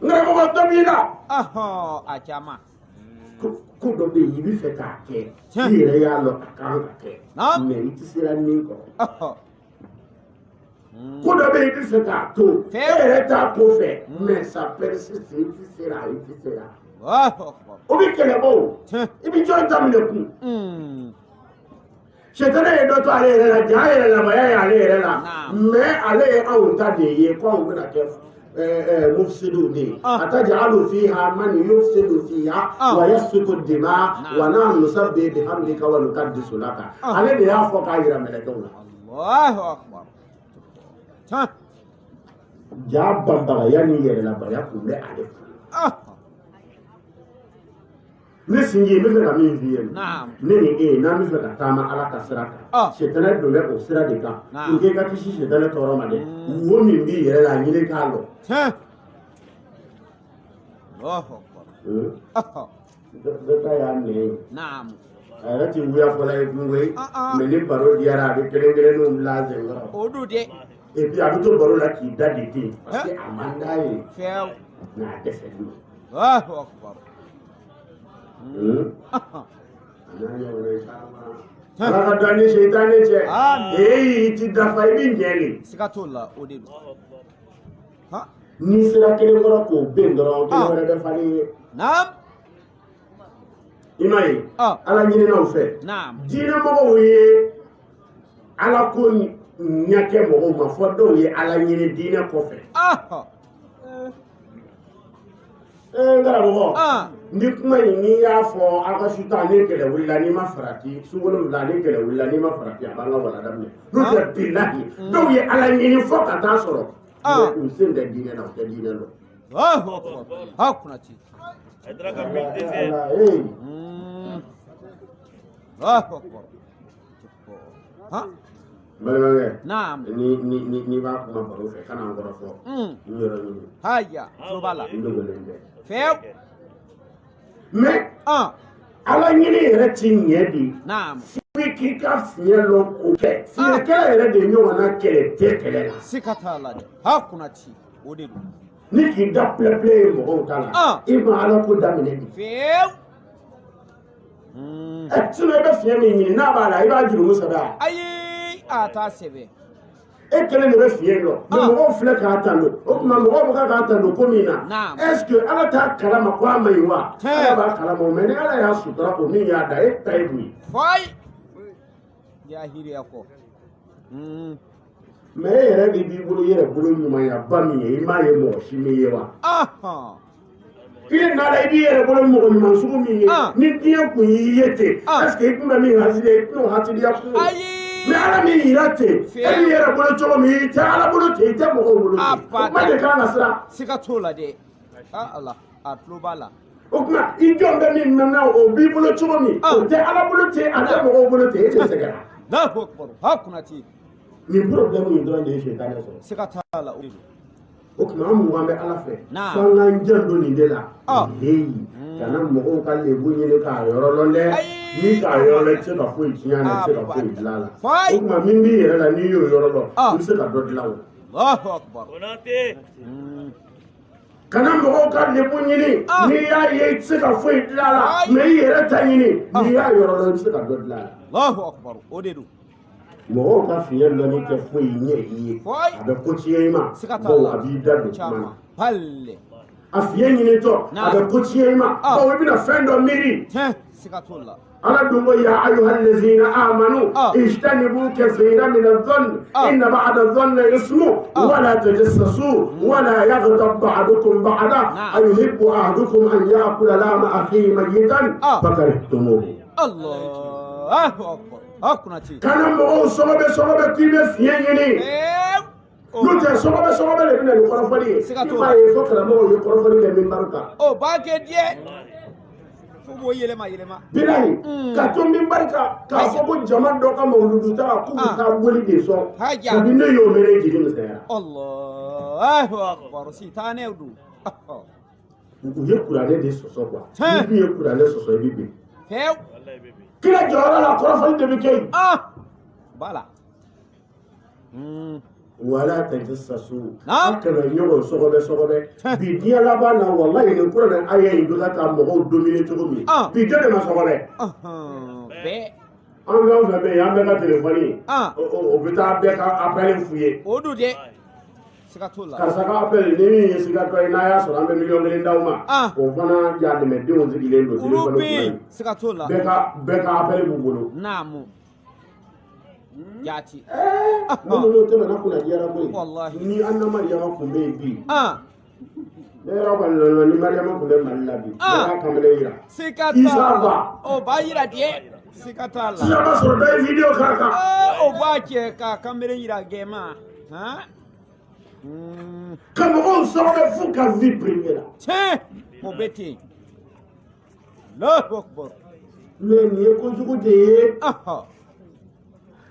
ngare ko tabina achama ko do be yibi fe ka ke yere ya lo kan ka ke me itisira ni ko ko dɔ bɛ yen i bɛ fɛ k'a to e yɛrɛ t'a ko fɛ mais ça persiste i tɛ se la i tɛ se la o bɛ kɛlɛbɔ o i bɛ jɔn daminɛ kun sɛtɛnɛ ye dɔ to ale yɛrɛ la jaa yɛrɛ lamaya ye ale yɛrɛ la mais ale ye anw ta de ye ko anw bɛna kɛ mufsidu de ye atajalu fiha man yufsidu fiha wa yasfiku dima wa nahnu nusabbihu bihamdika wa nuqaddisu laka ale de y'a fɔ k'a jira mɛlɛkɛw la Allahu akbar ja bambara yani yɛrɛ la baya kun bɛ ale ne sinji n bɛ fɛ ka min f'i ye ne ni e n'an bɛ fɛ ka taama ala ka sira kan sɛtɛnɛ don bɛ o sira de kan pour que i ka kisi sɛtɛnɛ tɔɔrɔ ma dɛ wo min b'i yɛrɛ la ɲini k'a lɔ dɔ ta y'a nɛ ye a yɛrɛ ti wuya fɔla ye kungo ye mais ni baro diyara a bɛ kelen kelenninw bila a sen kɔrɔ o do de et puis a bɛ to baro la k'i da de ten parce que a man d'a ye mais a dɛsɛ don Allahu akbar ala ka dan ni seytaane cɛ i ti dafa i bɛ ɲɛli siga t'o la o de do ni sira kelen kɔrɔ k'o ben dɔrɔn kelen wɛrɛ bɛ falen ye i m'a ye ala ɲininaw fɛ diinɛmɔgɔw ye ala ko ɲɛkɛ mɔgɔw ma fɔ dɔw ye ala ɲini diinɛ kɔfɛ n karamɔgɔ ni kuma in n'i y'a fɔ a ka suta ni kɛlɛ wulila n'i ma farati sunkolonwula ni kɛlɛ wulila n'i ma farati a b'an ka wala daminɛ n'o tɛ bilahi dɔw ye ala ɲini fɔ ka taa sɔrɔ u sen tɛ diinɛ na u tɛ diinɛ dɔn balimakɛ n'i b'a kuma baro fɛ kana n kɔrɔ fɔ n yɔrɔ ɲini n dogolen tɛ mais ala ɲini yɛrɛ ti ɲɛ di f'i k'i ka fiɲɛ lɔn o kɛ fiɲɛkɛla yɛrɛ de ɲɔgɔnna kɛlɛ tɛ kɛlɛ la siga t'a la dɛ hakunati o de do ni k'i da pilɛ ye mɔgɔw ta la i ma ala ko daminɛ di sinon i bɛ fiɲɛ min ɲini n'a b'a la i b'a jurumu sɛbɛ ayi a t'a sɛbɛ e kelen de bɛ fiɲɛ dɔn mais mɔgɔw filɛ k'a tando o tuma mɔgɔw bɛ k'a tando ko min na est ce que ala t'a kalama ko a ma ɲi wa ala b'a kalama mais ni ala y'a sutura o min y'a da e ta ye mun ye foyi y'a hiriya kɔ mais e yɛrɛ de b'i bolo i yɛrɛ bolo ɲumanyaba min ye i m'a ye mɔgɔ si min ye wa i ye nala i b'i yɛrɛ bolo mɔgɔ ɲuman sugu min ye ni diɲɛ kun y'i ye ten est ce que i tun bɛ min hasidi i tun hasidiya kun mais ala min yira ten e b'i yɛrɛ bolo cogo min i tɛ ala bolo ten i tɛ mɔgɔw bolo ten o kuma de kan ka siran siga t'o la dɛ ala a tulo b'a la o kuma i jɔn bɛ min mɛnna o b'i bolo cogo min o tɛ ala bolo ten a tɛ mɔgɔw bolo ten e tɛ sɛgɛn Allahu akbar hakunati nin problème in dɔrɔn de ye seytaane sɔrɔ siga t'a la o tuma an mugan bɛ ala fɛ f'an k'an janto nin de la heyi kana mɔgɔw ka lebu ɲini k'a yɔrɔ lɔn dɛ ni k'a yɔrɔ lɔn i tɛ se ka foyi tiɲɛ na i tɛ se ka foyi dilan a la o tuma min b'i yɛrɛ la n'i y'o yɔrɔ lɔn i bɛ se ka dɔ dilan o Allahu akbar kana mɔgɔw ka lebu ɲini n'i y'a ye i tɛ se ka foyi dilan a la mais i yɛrɛ ta ɲini n'i y'a yɔrɔ lɔn i bɛ se ka dɔ dilan a la Allahu akbar o de do mɔgɔw ka fiɲɛ lɔnni tɛ foyi ɲɛ i ye a bɛ ko tiɲɛ i ma bawo a b'i da don kuma na a fiɲɛ ɲinitɔ a bɛ ko tiɲɛ i ma bawo i bɛna fɛn dɔ miiri ala dun ko ya ayyuhal ladzina amanu ijtanibu kathiran min adh-dhann inna ba'da adh-dhanni ismu wa la tajassasu wa la yaghtab ba'dukum ba'da ayuhibbu ahadukum an ya'kula lahma akhihi mayyitan fakarihtumuhu Allahu akbar akunati kana mɔgɔw sɔgɔbɛ k'i bɛ fiɲɛ ɲini n'o tɛ sɔgɔbɛ de bɛna ni kɔrɔfɔli ye i b'a ye fo karamɔgɔw ye kɔrɔfɔli kɛ minbari kan o b'a kɛ diɲɛ fo b'o yɛlɛma bilahi ka to minbari kan k'a fɔ ko jama dɔ ka mawuludu taga k'u bɛ taa wele de sɔn kabi ne y'o mɛn ne jigi misɛnyara Allahu akbar sitanɛ do u ye kuranɛ de sɔsɔ quoi ni min ye kuranɛ sɔsɔ i bɛ bin pewu kira jɔyɔrɔ la kɔrɔfɔli de bɛ kɛ yen bala wala tajassasu a kana ɲɔgɔn sɔgɔbɛ bi diɲɛ laban na walahi nin kuranɛ aya in bɛ ka mɔgɔw dominer cogo min bi jɔn de ma sɔgɔbɛ an fɛn o fɛn bɛ yen an bɛɛ ka telefɔni o bɛ taa bɛɛ ka appel f'u ye o do dɛ siga t'o la karisa ka appel ni min ye sigatɔ ye n'a y'a sɔrɔ an bɛ miliyɔn 1 d'aw ma o fana yadɛmɛdenw sigilen don telefɔni kunna yen siga t'o la bɛɛ ka appel b'u bolo naamu jati minnu tɛmɛna kunnadiyara koyi ni Anna Mariyama kun bɛ yen bi ne yɛrɛ kɔni nana ni Mariyama kun bɛ Mali la bi ne y'a kamalen yira siga t'a la o b'a yira dɛ siga t'a la sisan b'a sɔrɔ dɔ ye video k'a kan o b'a kɛ ka kamalen yira gɛma ka mɔgɔw sɔgɔbɛ f'u ka vie privée la tiɲɛ o bɛ ten Allahu akbar mais nin ye kojugu de ye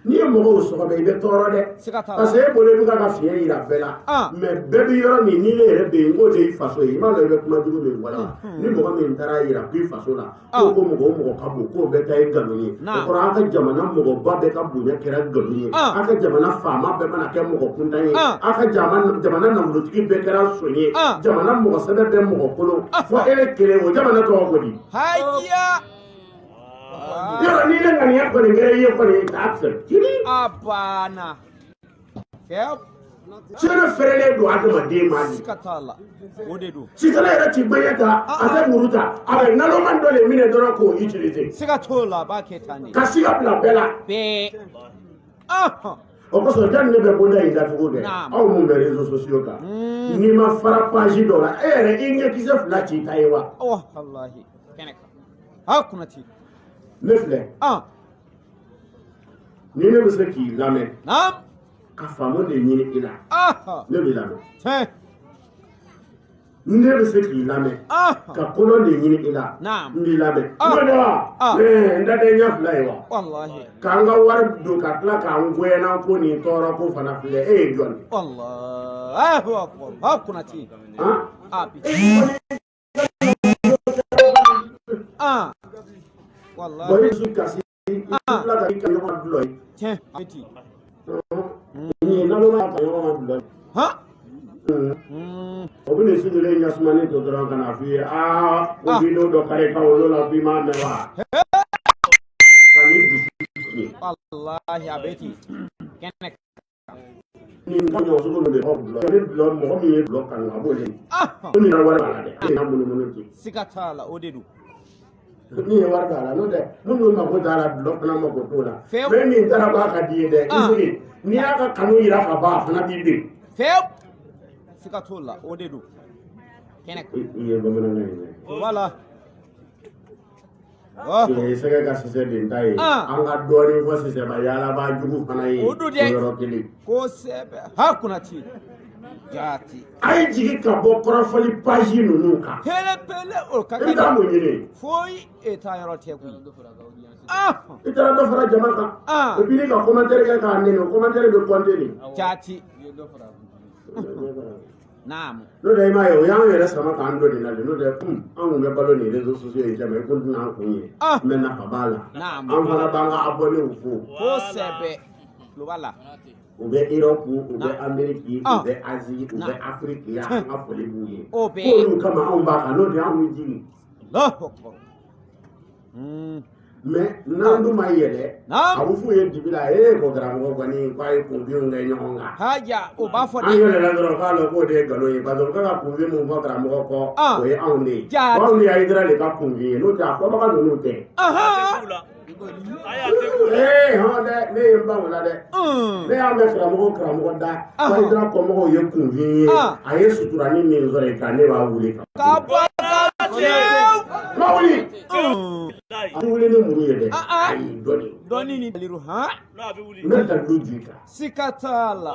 n'i ye mɔgɔw sɔgɔbɛ i bɛ tɔɔrɔ dɛ parce que e bolo i bɛ ka fiɲɛ yira bɛɛ la mais bɛɛ bɛ yɔrɔ min n'i ne yɛrɛ bɛ yen n k'o de y'i faso ye i m'a dɔn i bɛ kuma jugu min fɔ la ni mɔgɔ min taara yira k'i faso la ko mɔgɔ o mɔgɔ ka bon k'o bɛɛ ta ye nkalon ye o kɔrɔ an ka jamana mɔgɔba bɛɛ ka bonya kɛra nkalon ye an ka jamana faama bɛɛ mana kɛ mɔgɔ kuntan ye an ka jamana nafolotigi bɛɛ kɛra son ye jamana mɔgɔ sɛbɛn bɛɛ mɔgɔ kolon fɔ e kelen o jamana tɔgɔ ko di yɔrɔ ni ne ŋaniya kɔni kɛra i ye kɔni k'a fɛ a banna sɛnɛ fɛrɛlen don adamaden ma siga t'a la o de don sitana yɛrɛ ti gbɛɲɛ ta a tɛ muru ta a bɛ naloman dɔ de minɛ dɔrɔn k'o utiliser siga t'o la a b'a kɛ tan de ka siga bila bɛɛ la o kosɔn jani ne bɛ bonda in datugu dɛ aw mun bɛ réseaux sociaux kan n'i ma fara page dɔ la e yɛrɛ i ɲɛkisɛ fila t'i ta ye wa wallahi kɛnɛ kan a kunati ne filɛ ni ne bɛ se k'i lamɛn ka faamu de ɲini i la ne b'i lamɛn ni ne bɛ se k'i lamɛn ka kolon de ɲini i la n b'i lamɛn n'o de wa n da tɛ ɲɛ fila ye wa k'an ka wari don ka tila k'an goyana ko nin tɔɔrɔ ko fana filɛ e ye jɔn bon i dusu kasi i tila ka i ka ɲɔgɔn dulɔ ye nin ye naloma ka ɲɔgɔn ma dulɔ ye o bɛ nin sigilen ɲasumanin to dɔrɔn ka na f'i ye ko video dɔ kari ka wolo la k'i m'a mɛn wa ka n'i dusu ye wallahi a bɛ ten kɛnɛ nin ka ɲɔgɔn sugu min bɛ fɔ dulɔ ni dulɔ mɔgɔ min ye dulɔ kanu a b'o de ko nin ka wari b'a la dɛ e n'a munumunu ten siga t'a la o de don min ye wari b'a la n'o tɛ minnu mako t'a la dulɔ fana mako t'o la mais min taara b'a ka di ye dɛ i sigi n'i y'a ka kanu yira ka ban a fana b'i bin siga t'o la o de don kɛnɛ i ye bamanankan ye dɛ voilà sɛgɛ ka sisɛ den ta ye an ka dɔɔnin fɔ sisɛba yaalaba jugu fana ye o yɔrɔ kelen kosɛbɛ ha kunati jaati a ye jigin ka bɔ kɔrɔfɔli page ninnu kan pele o ka kɛ i t'a mun ɲini foyi e t'a yɔrɔ tɛ koyi i taara dɔ fara jama kan et puis ni ka commentaire kɛ k'a nɛnɛ commentaire bɛ compter de jaati naamu n'o tɛ i m'a ye o y'an yɛrɛ sama k'an dɔ nin na de n'o tɛ an kun bɛ balo nin réseaux sociaux in cɛ mais i kun tɛna an kun ye mais nafa b'a la an fana b'an ka abonnés fo kosɛbɛ tulo b'a la u bɛ Europe u bɛ Amérique u bɛ Asie u bɛ Afrique an ka foli b'u ye k'olu kama anw b'a kan n'o tɛ anw bɛ jigin mais nandu ma yele abu fu ye dibila ko grango gani kwai kumbi ngai nyonga haja o ba fo an yele la dro ka lo ko de galo ye ba do ka kumbi mu ko grango ko o ye aunde ba ni ai dra le ka kumbi no ta ko ba ka no te aha ha de ne yamba wala de ne ya me grango da kwai dra ko mo ye kumbi aye sutura ni ni zore ka ne ba wuli ka ba Mawuli. Mawuli ni muru yede. Ayi doni. Doni ni liru ha? Meta lujika. Sikatala.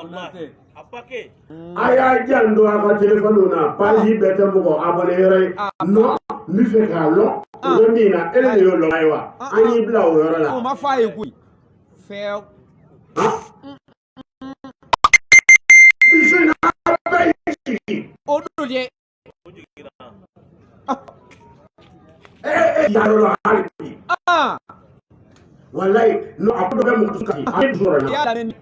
Apake. Aya jando aka telefonu na pali bete mugo abone yore. No, mi fe ka lo. Ngi na ele yo lo aiwa. Anyi bla o yore la. O ma fa egui. Fel. Bisu na ba yi. Odulie. Ya lo hali. Wallahi no apodo be mu tuka. Ayi duro na. Ya la ni.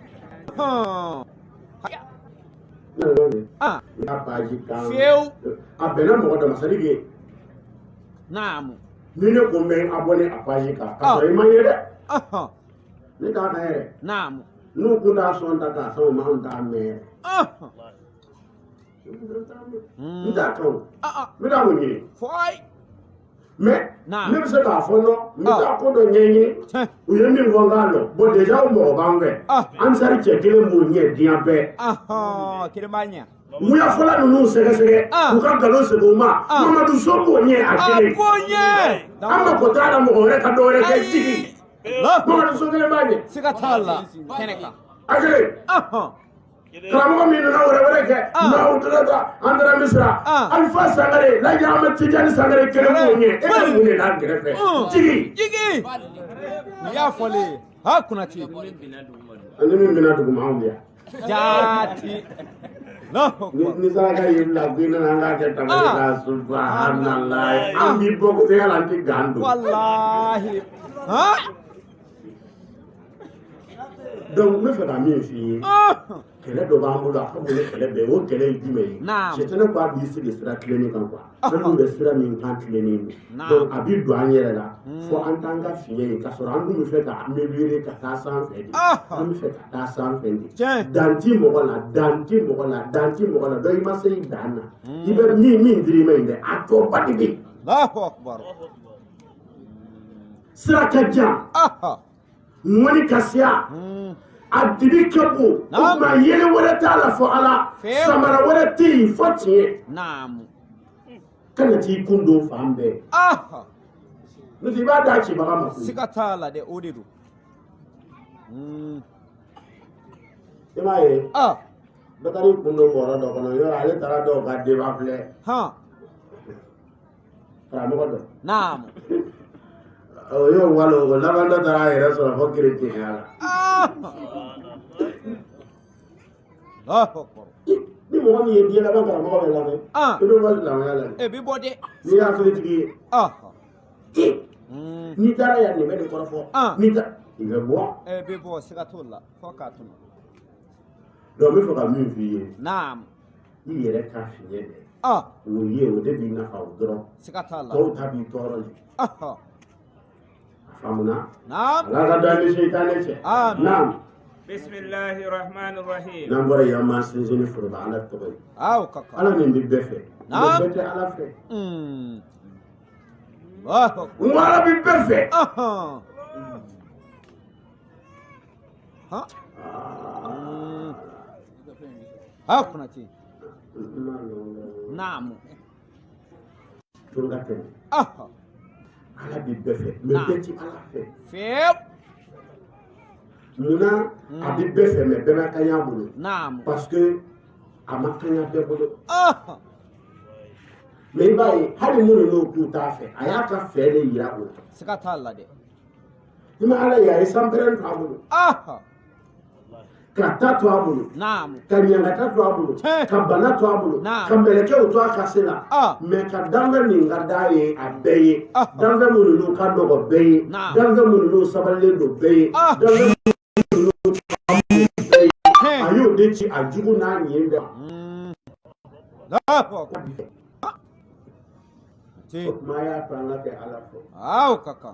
Ya paji kan. Feu. Abena mo da masarige. Naam. Ni ne ko men abone apaji ka. Ka so imanye de. Ni ka na ere. Naam. Nu ku da so nda ka so ma nda me. Nda ko. Mi da mo ni. Foi. Mais ne be se ka fo no mi ta ko do nyenyi u ye mi wonga lo bo deja o mo bangwe an sari chekele mo nye dia be kiremanya mu ya fola no sege sege ku ka galo se go ma mama du so mo nye akele konye amma ko tara mo ore ka do ore ke jigi mama du so gele manye sikatala keneka akele Karamogo min na wore ke na utrata andra misra alfa sangare la jama tijani sangare kele mo nye e mo ne na grefe jigi ya fole ha kuna ti ani min bina dugu ma on jati no ni sara ka yilla bina na nga ke tamara subhanallah am bi boko te ala ti gandu wallahi ha donc me fera mi fi kele do ba mu la ko le kele be o kele jume je tene ko abi si de sira clinique kan quoi même de sira min kan clinique donc abi do anyere la fo en tant que fiye ka so randu mi fe ka améliorer ka ta sans fait mi fe ka ta sans fait danti mo la do ma sey dana ibe min diri me inde ato patigi Allahu akbar sira ka jam ngoni kasia adibi kebo ma yele wala taala fo ala samara wala ti fotie naam kana ti kundo fambe nuti ba da ci ba ma sikatala de odidu imaye bakari kundo boro do kono yo ale tara do ga de ba fle para mo do naam yo walo lavanda tara era so fo kiriti ala ni mo ni ye la ba kara mo ba la me e do wal la ya la e bi bode ni ya so tigi ni tara ya ni me de ko fo ni ta ibe bo e bi bo sikatola fo ka tunu do mi fo ka mi fi naam ni yere ka fi ye de wo ye o de bi na fa o dro sikatala ko ta bi toro ni famuna naam la ga dani shaytan ce naam bismillahir rahmanir rahim nan bora ya ma sin jini furba ala to kaka ala min bi befe naam bete ala fe wala bi befe kuna ti naam tunga ten ala bi befe me beti ala fe muna abi befe me bena kanya bulu naam parce que ama kanya be bulu me bai hali munu no ku ta fe aya ka fe le yira ko sikatala de ima ala ya isamberen ta bulu ka tatu abulu naam ka nyanga tatu abulu ka bana tu abulu ka mbeleke utu akasila me ka dambe ni ngadaye abeye dambe munu no ka dogo beye dambe munu no saballe do beye dambe ayo dechi ajugu na nyembe maya panga ke alafo kaka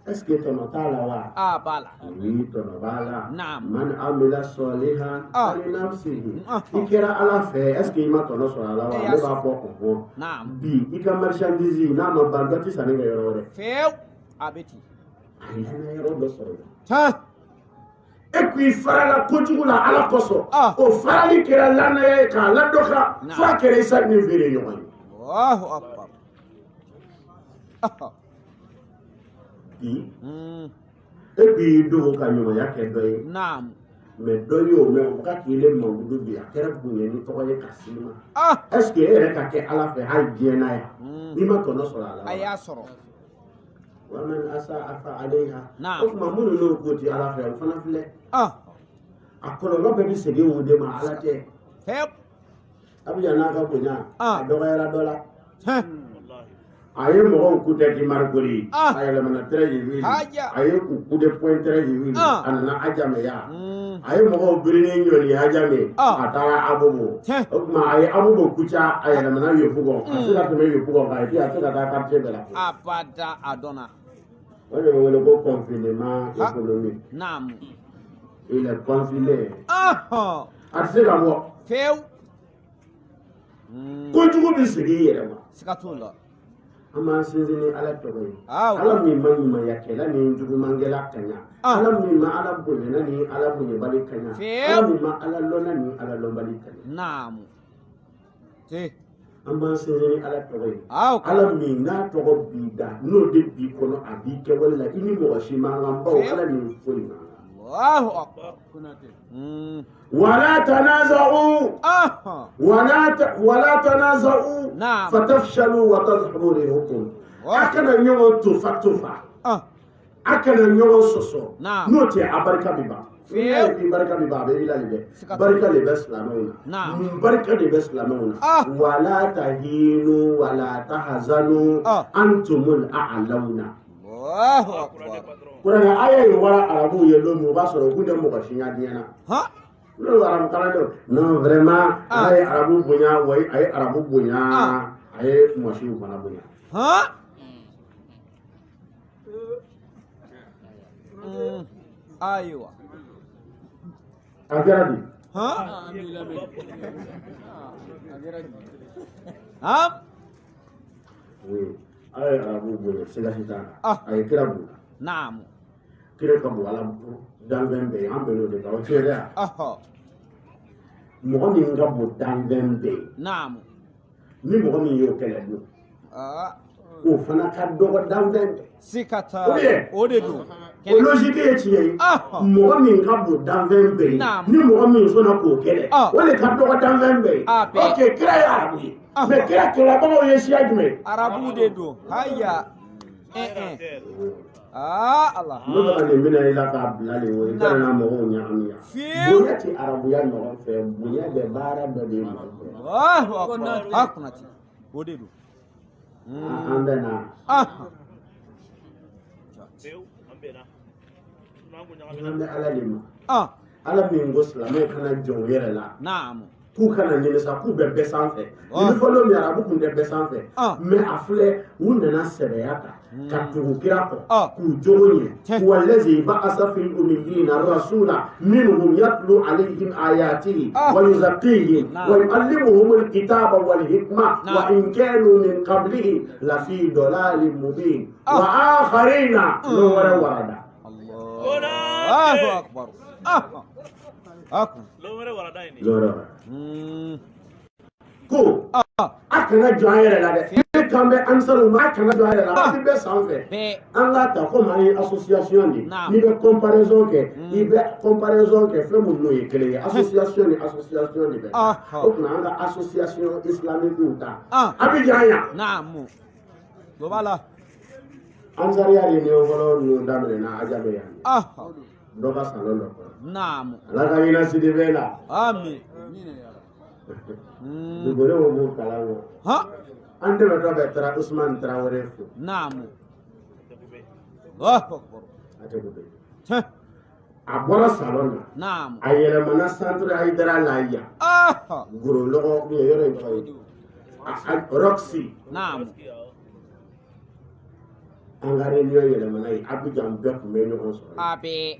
est-ce que ton tala wa bala oui ton bala Naam. man amila solihan ali nafsihi ikira ala fe est-ce que ima ton so ala wa le ba fo ko Naam. bi ika marchandise na ma bandati sane ga yoro de few abeti ay na yoro do so ha et puis farala kojugu la ala koso o farali kira lana ye ka la doka Naam. fa kere sa ni vere yo Allahu akbar et puis do ka nyoma ya ke doy Naam. mais doy yo mais o ka ki le mo du bi akere bu ye ni to ye kasima est-ce que ere ka ke ala fe hay jena ya ni ma to no so ala aya soro wa man asa afa alaiha Naam. o kuma mun no ko ti ala fe o fana fle akolo lo be bi sege wo de ma ala te few abi ya na ka bonya do ga era dola ha aye mo ko te di margori aye le mana tre yi wi Haja. aye ku de point tre yi wi anana ajame ya aye mo ko birine nyoni ajame atara abobo o kuma aye abobo kucha aye le mana yo fugo asira to me yo fugo ba ti asira ta ka te bela abada adona wale wale ko confinement économique Naam. il est confiné asira mo few ko jugo bi sigi yere ma sikatula ama sinzini ala togo Ah, ala mi man ma yakela ni jugu mangela kanya ala mi ma ala bonya ni ala bonya bali kanya ala mi ma ala lona ni ala lon bali kanya Naam. Te. ama sinzini ala togo Ah, ala mi na togo bida no de bi kono abi ke wala ini mo shi ma ngamba ala ni foi ma Allahu akbar. wala tanaza'u wala tanaza'u Naam. fatafshalu wa tadhhabu rihukum akana nyogo tufa akana nyogo soso Naam. no te abarka biba Fiyew. fi barka biba be ila libe Sikata. barka le baslamuna Naam. barka le baslamuna wala tahinu wala tahzanu antumul a'launa Allahu akbar. kurana aya yi wara arabu ye lo mu ba soro kunde mo ko shinya diana Ha? lo arabu kala do non vraiment ay arabu bunya way ay arabu bunya ay mo shi ko na bunya Ha? Aywa. agarabi Ha? Naam. oui ay arabu bunya sila sita ay kirabu Naam. kire ka bo ala dan bembe am be lo de ka o tere mo min ga bo dan bembe Naam. ni mo min yo kele do Ah. o fana ka do dan bembe Sikata. Oye. Odedu. o logique ye tiye mo min ga bo dan bembe Naam. ni mo min so na ko kele o le ka do dan bembe Ape. okay kira ya arabu me kira kira ba o ye sia jume Arabu dedu. Haya. Allah. no ba ne mina ila ka bilale wo ita na mo o nya amiya Fiu. bonya ti arabu ya no fe bonya de bara do de mo Allahu akbar. Hakunati. Odedu. ambe na ambe ala de ma ala min go silamɛ kana jɔn yɛrɛ la Naam. k'u kana nimisa k'u bɛ bɛɛ sanfɛ ni fɔlɔ min arabu kun tɛ bɛɛ sanfɛ mais a filɛ u nana sɛbɛya ta ka tugu kira kɔ k'u jogo ɲɛ wallazi ba'asa fil ummiyina rasula minhum yatlu alayhim ayatihi wa yuzakkihim wa yu'allimuhum alkitaba wal hikma wa in kanu min qablihi la fi dalalin mubin wa akharina warada Allahu akbar. Aku. ko a kana jɔ an yɛrɛ la dɛ ne kan bɛ ansaru ma a kana jɔ an yɛrɛ la a bɛ bɛɛ sanfɛ an k'a ta komi an ye association de n'i bɛ comparaison kɛ i bɛ comparaison kɛ fɛn minnu n'o ye kelen ye association ni association de bɛ o tuma an ka association islamique ta a bɛ jɛ an yan. Naamu. Dɔ b'a la. ansariya de ni fɔlɔ ninnu daminɛna ajabe yan dɔ ka salon dɔ kɔnɔ. Naamu. ala ka hinɛ sidi bɛ la. Amin. dugure wo b'o kalan wɔ. an dɛmɛtɔ bɛ taara Usman Traoré fo. Naamu. Allahu akbar. a tɛ ko bɛ. a bɔra salon na. Naamu. a yɛlɛmana centre Haidara la yan. goro lɔgɔ yɔrɔ in tɔgɔ ye Roxy. Naamu. an ka réunion yɛlɛmana ye Abidjan bɛɛ tun bɛ ɲɔgɔn sɔrɔ yen. A bɛɛ.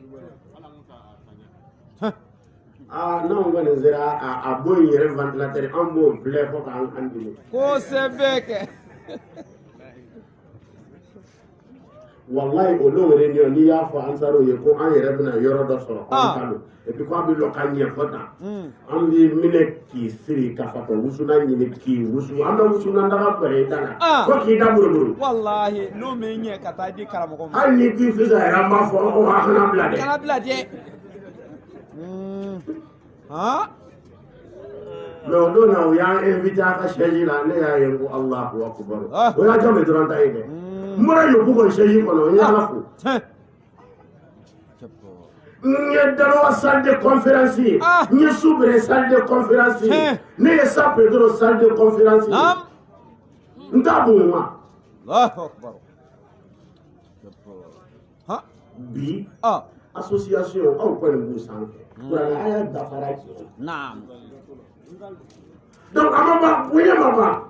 N'anw kɔni sera a bon in yɛrɛ ventilateur an b'o filɛ fo k'an dimi. Kosɛbɛ kɛ. Wallahi o don réunion n'i y'a fɔ Ansaru ye ko an yɛrɛ bɛna yɔrɔ dɔ sɔrɔ k'an ta don et puis k'an bɛ lɔ ka ɲɛfɔ tan an bɛ minɛ k'i siri ka fa ka wusulan ɲini k'i wusu an bɛ wusulan daga bɛrɛ i da la ko k'i da buruburu. Wallahi n'o min ɲɛ ka taa di karamɔgɔ ma. Hali ni k'i fisa yɛrɛ an b'a fɔ ko a kana bila dɛ. Kana bila dɛ. Mais o don na u y'an invité a ka siège la ne y'a ye ko Allahu Akbar o y'a jɔ dɔrɔn ta ye dɛ. N bɔra Yobugo siège kɔnɔ n ye Ala fo. N ye Dalowa salle de conférence ye n ye Soubiré salle de conférence ye ne ye San Pedro salle de conférence ye n t'a bon ma. Allahu Akbar. Bi association aw kɔni b'u sanfɛ kuranɛ a y'a dafara cɛ. Naam. Donc a ma ban bonya ma ban.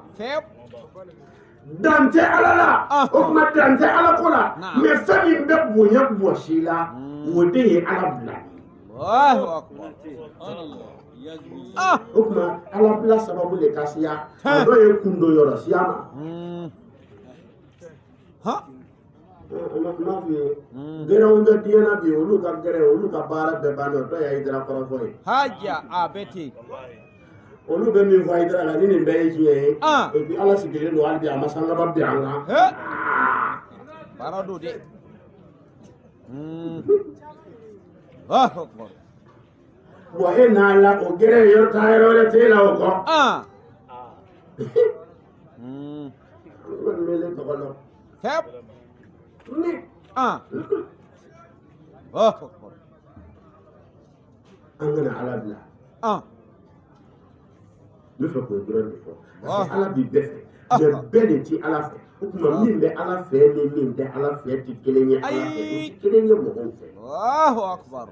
Dan tɛ Ala la o tuma dan tɛ Ala ko la mais fɛn min bɛ bonya bɔsi la o de ye Ala bila. Allahu Akbar. O tuma Ala bila sababu de ka siya a dɔ ye kundo yɔrɔ siya ma. N'a f'i ye gɛrɛw bɛ diɲɛ na bi olu ka gɛrɛ olu ka baara bɛɛ bannen o dɔ ye Hayidara kɔrɔfɔ ye. Haja a bɛ ten. Olu bɛ min fɔ Hayidara la ni nin bɛɛ ye tiɲɛ ye et puis Ala sigilen don hali bi a ma sangaba bi an kan. Baara do de. Allahu Akbar. Wa e n'a la o gɛrɛ yɔrɔ taa yɔrɔ wɛrɛ t'e la o kɔ. N kɔni bɛ ne tɔgɔ dɔn. Ni. Allahu Akbar. An kana Ala bila. N bɛ fɛ k'o dɔrɔn de fɔ parce que Ala b'i bɛɛ fɛ mais bɛɛ de ti Ala fɛ o tuma min bɛ Ala fɛ ni min tɛ Ala fɛ ti kelen ye Ala fɛ o ti kelen ye mɔgɔw fɛ. Allahu Akbar.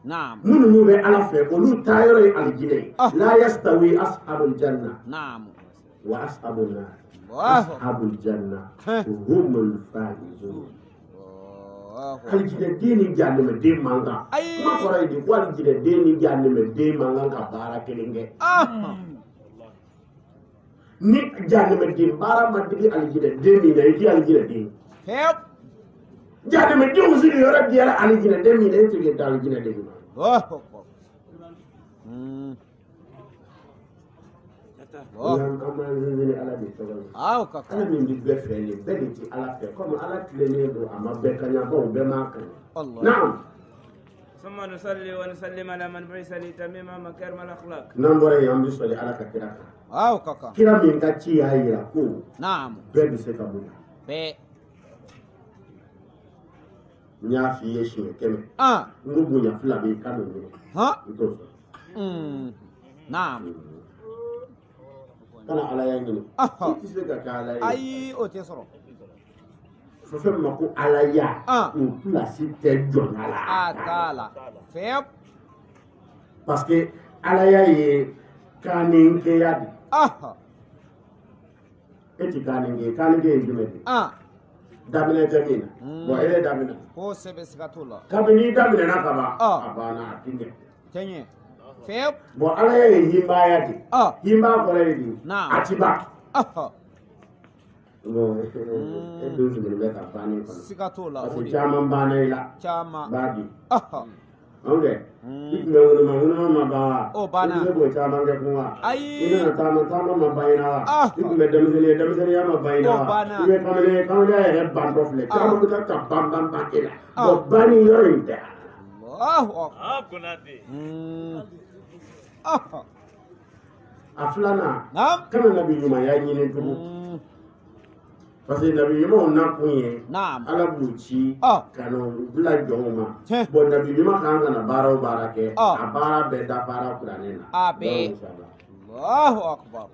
Naam. Minnu bɛ Ala fɛ olu taayɔrɔ ye alijinɛ ye la yastawi ashabul janna wa ashabun nar ashabul janna humul faizun. Alijinɛ den ni jahannama den man kan kuma kɔrɔ ye de ko alijinɛ den ni jahannama den man kan ka baara kelen kɛ. Ni jahannama den baara ma digi alijinɛ den min na i ti alijinɛ den. Jahannama denw sigi yɔrɔ diyara alijinɛ den min na e tɛ da alijinɛ den ma. Ala min bɛ bɛɛ fɛ nin bɛɛ de ti Ala fɛ comme Ala tilennen don a ma bɛɛ kaɲa baw bɛɛ m'a kaɲa. Naam. ثم نصلي ونسلم على من بعث لتميم مكارم الاخلاق. N'an bɔra yen an bɛ sɔli Ala ka kira kan. Kira min ka ci y'a yira ko bɛɛ bɛ se ka bonya. Bɛɛ. N y'a f'i ye siɲɛ 100 n ko bonya fila bɛ yen k'a bɛ ɲini i t'o sɔrɔ. Naam. Kana Ala ya ɲini i tɛ se ka kɛ Ala ye. Ayi o tɛ sɔrɔ. Fɔ fɛn min ma ko Ala ya o place tɛ jɔnya la. A t'a la. Fɛn. Parce que Ala ya ye kaaninkɛya de. E ti kaanikɛ kaanikɛ ye jumɛn de. Daminɛ tɛ min na bon e ye daminɛ. Kosɛbɛ siga t'o la. Kabini i daminɛna ka ban a banna a ti ɲɛ. Tɛ ɲɛ. Fɛn. Bon Ala ya ye hinbaya de. Hinbaya kɔrɔ ye di a ti ban. Bon e dun sigilen bɛ ka banni kɔnɔ. Siga t'o la. Parce que caman banna i la. Caman. B'a di. Anw kɛ i tun bɛ ŋunuma ma ban wa? O banna. I tun bɛ k'o caman kɛ kun wa? Ayi. I nana taama ma ban i la wa? I tun bɛ denmisɛnninya ma ban i la wa? O banna. I bɛ kamalenya yɛrɛ bantɔ filɛ caman bɛ ka ban e la. Bon banni yɔrɔ in tɛ. A filanan kana nabi ɲumanya ɲini tugun parce que nabi ɲumanw na kun ye Ala b'u ci ka n'u bila jɔnw ma bon nabi ɲuman kan kana baara o baara kɛ a baara bɛɛ dafara kuranɛ na. A bɛɛ. Allahu Akbar.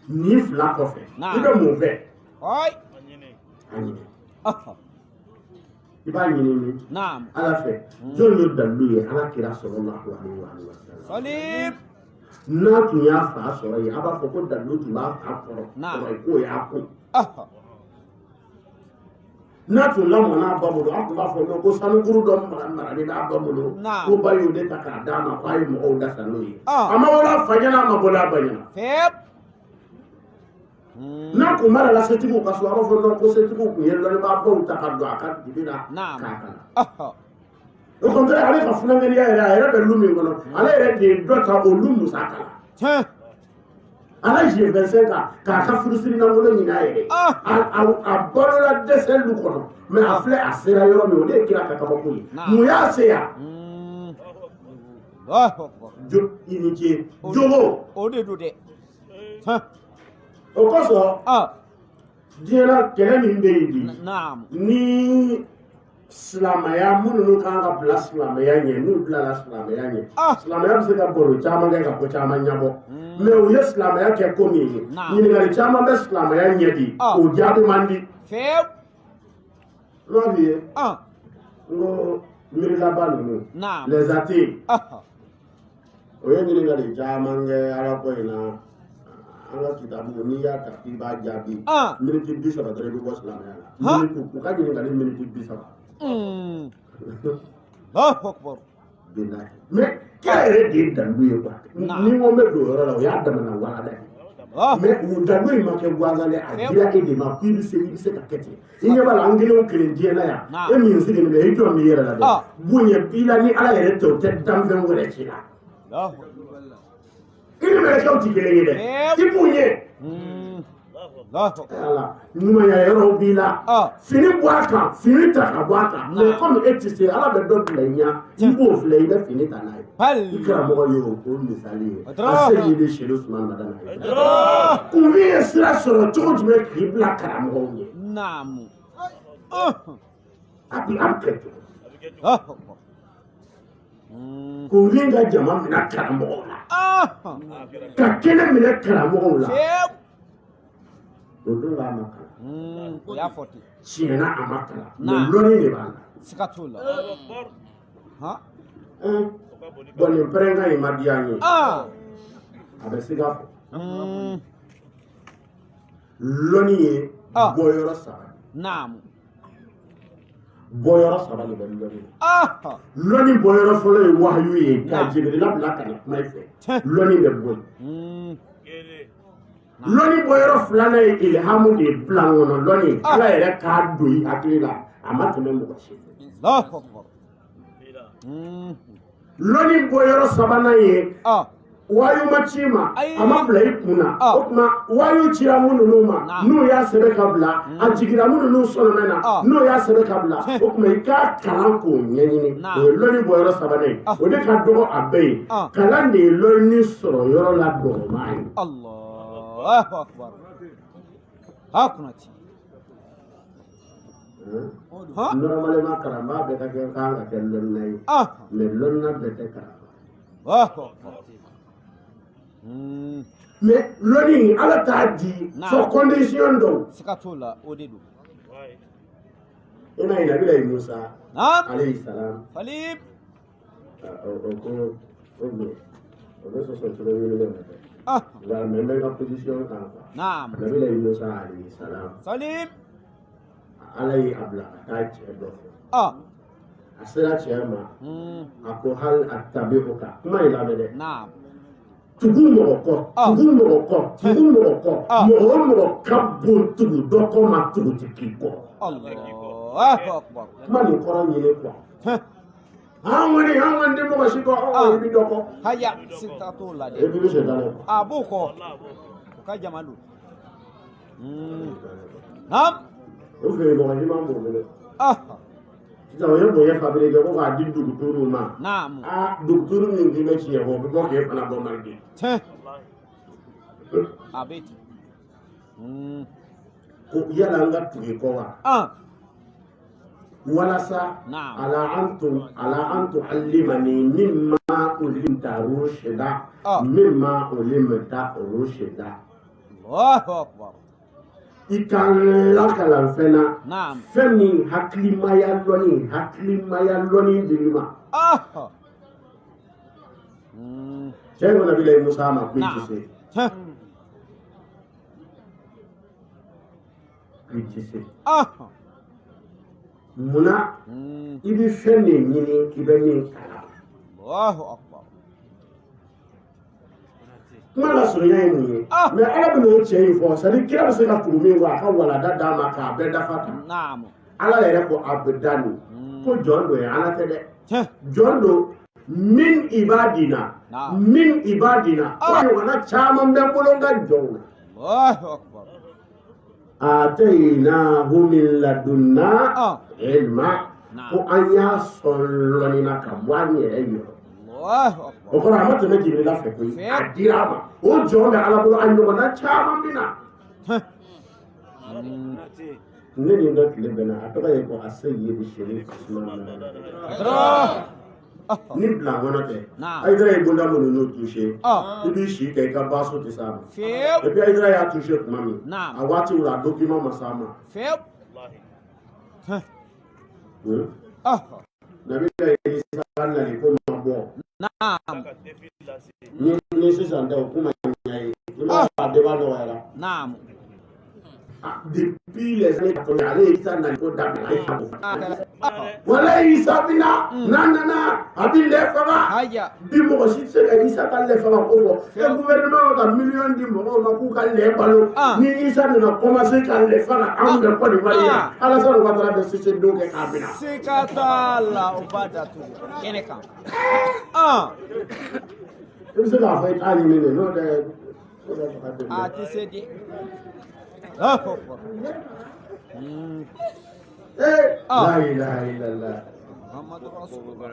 Nin fila kɔfɛ i bɛ mun fɛ? A ɲini. I b'a ɲini min? Ala fɛ jɔn ye dalilu ye Ala kira sallallahu alaihi wa sallam. n'a tun y'a fa sɔrɔ yen a b'a fɔ ko Dalilu tun b'a fa kɔrɔ k'o y'a kun n'a tun lamɔna a ba bolo a tun b'a fɔ ko sanukuru dɔ maralen b'a ba bolo ko ba y'o de ta k'a d'a ma k'a ye mɔgɔw dasa n'o ye a ma bɔla a fa ɲɛna a ma bɔla a ba ɲɛna n'a kun mara la setigiw ka so a b'a fɔ ko setigiw kun ye lɔnnibaabaw ta ka don a ka dibi la k'a kalan o contraire ale ka funanŋɛniya yɛrɛ a yɛrɛ bɛ lu min kɔnɔ ale yɛrɛ de ye dɔ ta o lu musaka la ala je 25 k'a ka furusiri nafolo ɲini a yɛrɛ a balola dɛsɛ lu kɔnɔ mais a filɛ a sera yɔrɔ min o de ye kira ka kabako ye mun y'a se yan i ni ce jogo o de don dɛ o kosɔn diɲɛna kɛlɛ min bɛ yen bi ni silamɛya minnu kan ka bila silamɛya ɲɛ n'u bilala silamɛya ɲɛ silamɛya bɛ se ka baro caman kɛ ka ko caman ɲɛbɔ mais u ye silamɛya kɛ ko min ye ɲininkali caman bɛ silamɛya ɲɛ di o jaabi man di n'o f'i ye n ko miirilaba ninnu les athées o ye ɲininkali caman kɛ ala ko in na an ka kitabu n'i y'a ta k'i b'a jaabi miniti 30 dɔrɔn i bɛ bɔ silamɛya la u ka ɲininkali miniti 30 mais kira yɛrɛ de ye Dalilu ye quoi ni n ko n bɛ don o yɔrɔ la o y'a damana wala dɛ mais u Dalilu in ma kɛ guwanzan dɛ a dira e de ma k'i bɛ se ka kɛ ten i ɲɛ b'a la an kelen o kelen diɲɛ na yan e min sigilen bɛ i jɔn b'i yɛrɛ la dɛ bonya b'i la ni ala yɛrɛ tɛ o tɛ danfɛn wɛrɛ ci la i ni mɛlɛkɛw tɛ kelen ye dɛ i b'u ye ɲumanya yɔrɔ b'i la fini bɔ a kan fini ta ka bɔ a kan mais comme e tɛ se ala bɛ dɔ bila i ɲɛ i b'o filɛ i bɛ fini ta n'a ye i karamɔgɔ ye o misali ye a se y'i de Seydou Ousmane Madane kun min ye sira sɔrɔ cogo jumɛn k'i bila karamɔgɔw ɲɛ a bɛ kɛ cogo kun min ka jama minɛ karamɔgɔw la ka kɛnɛ minɛ karamɔgɔw la o don b'a ma kalan o y'a fɔ ten tiɲɛna a ma kalan mais lɔnni de b'a la siga t'o la bon nin pɛrɛnkan in ma diya n ye a bɛ siga fɔ lɔnni ye bɔyɔrɔ 3 bɔyɔrɔ 3 de bɛ lɔnni na lɔnni bɔyɔrɔ fɔlɔ ye wahayu ye ka Jibirila bila ka na kuma i fɛ lɔnni bɛ bɔ yen lɔnni bɔyɔrɔ 2nan ye ilhamu de ye bila kɔnɔ lɔnni ala yɛrɛ k'a don i hakili la a ma tɛmɛ mɔgɔ si fɛ lɔnni bɔyɔrɔ 3nan ye wayu ma ci ma a ma bila i kun na o tuma wayu cira minnu ma n'u y'a sɛbɛn ka bila a jigira minnu sɔnna na n'u y'a sɛbɛn ka bila o tuma i k'a kalan k'o ɲɛɲini o ye lɔnni bɔyɔrɔ 3nan ye o de ka dɔgɔ a bɛɛ ye kalan de ye lɔnni sɔrɔ yɔrɔ la dɔgɔma ye Allahu akbar hakuna ci normalement karamba bɛ ka kɛ kan ka kɛ lɔnna ye mais lɔnna bɛɛ tɛ karamba mais lɔnni ala t'a di fɔ condition dɔw siga t'o la o de don i ma ye nabila Musa alayhi salam o ko o bɛ sɔsɔ cogo ɲini ne ma nka mɛ n bɛ n ka position kan quoi nabila Musa alayhi salam ala ye a bila ka taa cɛ dɔ fɛ a sera cɛ ma a ko hali a tabi o kan kuma in lamɛn dɛ tugu mɔgɔ kɔ mɔgɔ o mɔgɔ ka bon tugu dɔ kɔ ma tugu ti k'i kɔ kuma nin kɔrɔ ɲini quoi an kɔni tɛ mɔgɔ si kɔ i bɛ dɔ kɔ haya siga t'o la dɛ e bɛ se dalen a b'o kɔ o ka jama don o feere mɔgɔ si ma b'o bolo sisan o ye bonya fabriqué ko k'a di duguturu ma duguturu min k'i bɛ tiɲɛ fɔ o bɛ bɔ k'e fana bɔ Malidi a bɛ ten ko yala an ka tugu i kɔ wa walasa ala an tu'allimani mimma ulimta rushda mimma ulimta rushda Allahu akbar i kan lakalan fɛn na fɛn min hakilimaya lɔnni dir'i ma cɛ ko nabi lahi Musa ma ko i tɛ se i tɛ se munna i bɛ fɛn de ɲini k'i bɛ min kalan kuma la surunya ye mun ye mais ala bɛ n'o cɛ in fɔ c'est à dire kira bɛ se ka tugu min kɔ a ka walada d'a ma k'a bɛɛ dafa tan ala yɛrɛ ko abdani ko jɔn dɔ ye ala tɛ dɛ jɔn do min ibadina ko ɲɔgɔnna caman bɛ n bolo n ka jɔnw na ataynahu min ladunna ilma ko an y'a sɔn lɔnni na ka bɔ an yɛrɛ yɔrɔ o kɔrɔ a ma tɛmɛ Jibrila fɛ koyi a dira a ma o jɔn bɛ ala bolo a ɲɔgɔnna caman bɛ na ne ni n ka tile bɛnna a tɔgɔ ye ko Aseyidu Sherif ni bila kɔnɔ tɛ Ayidara ye bonda minnu n'o touché i b'i si kɛ i ka baaso tɛ s'a ma et puis Ayidara y'a touché tuma min a waati la a document ma s'a ma nabi ye Isa nali ko ma bɔ ni sisan tɛ o kuma ɲɛ ye i ma a débat nɔgɔyara depuis les années 80 ale ye Isa nali ko dabila wala Isa bina nana a bɛ lɛ faga bi mɔgɔ si tɛ se ka Isa ka lɛ faga ko fɔ e gouvernement ka million di mɔgɔw ma k'u ka lɛ balo ni Isa nana commencer ka lɛ faga anw bɛ Côte d'Ivoire yan Alassane Ouattara bɛ cessez dɔ kɛ k'a bina siga t'a la o b'a datugu kɛnɛ kan i bɛ se k'a fɔ i t'a ɲini de n'o tɛ a tɛ se di la ilaha illallah Muhammadu Rasulullah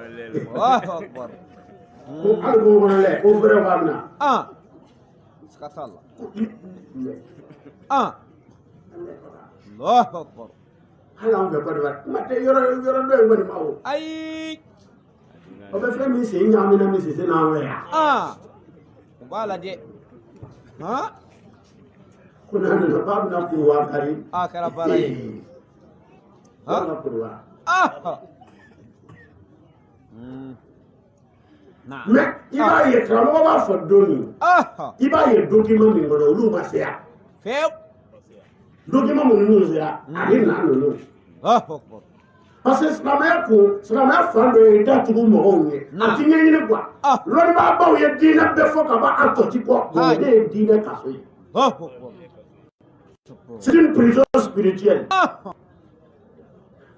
ko ali ko kɔnɔ lɛ ko fɛrɛ b'a bina siga t'a la Allahu Akbar hali anw fɛ Côte d'Ivoire kuma tɛ yɔrɔ dɔ in kɔni ma o ayi o bɛ fɛn min sen ɲagamina min sise n'an fɛ yan o b'a lajɛ ko n'a nana k'a bɛna kuruwa kari a kɛra baara ye k'a kuruwa mais i b'a ye karamɔgɔ b'a fɔ don min i b'a ye document min kɔnɔ olu ma se yan document minnu sera ale na ninnu parce que silamɛya fan dɔ ye datugu mɔgɔw ye a ti ɲɛɲini quoi lɔnnibagabaw ye diinɛ bɛɛ fɔ ka ban a tɔ ti bɔ ne ye diinɛ kaso ye c'est une prison spirituelle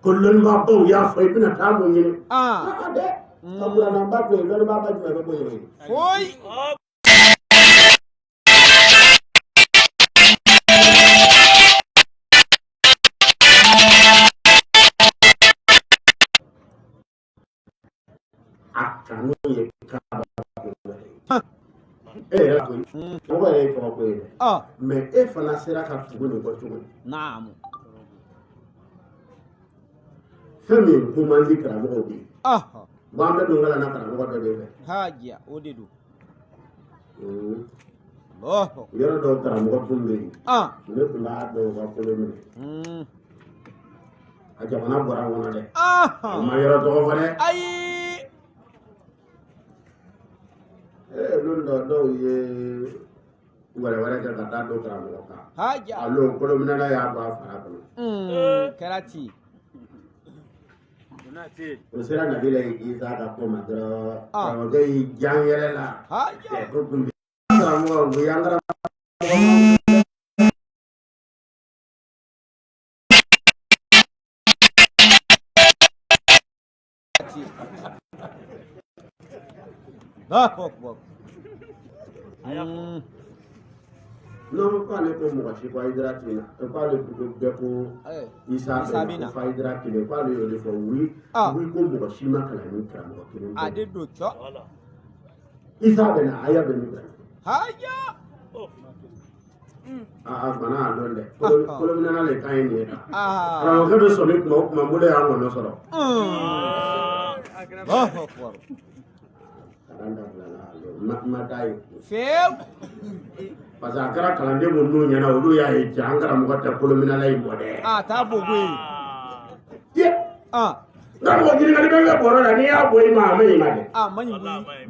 ko lɔnnibagabaw y'a fɔ i bɛna taa mun ɲini dɛ ka buranaba to yen lɔnnibagaba jumɛn bɛ bɔ yen foyi a kanu ye kaba e yɛrɛ koyi mɔgɔ yɛrɛ ye tɔgɔ ko ye dɛ mais e fana sera ka tugu nin kɔ cogo di fɛn min ko man di karamɔgɔw de ye bon an bɛ don kalan na karamɔgɔ dɔ de fɛ hajiya o de don yɔrɔ dɔw karamɔgɔ tun bɛ yen ne tun b'a dɔw ka kolo minɛ a jamana bɔra n kɔnɔ dɛ o ma yɔrɔ tɔgɔ fɔ dɛ olu dɔw ye wɛrɛ kɛ ka taa don karamɔgɔ kan alo kolominɛla y'a bɔ a fara kɔnɔ kɛra ten o sera nabi la Isa ka ko ma dɔrɔn karamɔgɔ y'i jan yɛrɛ la ko kun bɛ karamɔgɔ o y'an karamɔgɔ non k'ale ko mɔgɔ si ko Ayidara tina k'ale bɛɛ ko Isa bɛna ko Ayidara kelen k'ale y'o de fɔ wuli ko mɔgɔ si ma kalan ni karamɔgɔ kelen a de don cɔ Isa bɛna aya bɛ min kalan bana a dɔn dɛ kolominɛna le kan ye nin ye karamɔgɔkɛ bɛ sɔn ni kuma o kuma n bolo y'an kɔnɔ sɔrɔ ma taa ye parce que a kɛra kalanden minnu ɲɛna olu y'a ye cɛ an karamɔgɔ tɛ kolominɛla in bɔ dɛ t'a bɔ koyi karamɔgɔ ɲininkali bɛ bɔrɔ la n'i y'a bɔ i ma a ma ɲi ma dɛ ma ɲi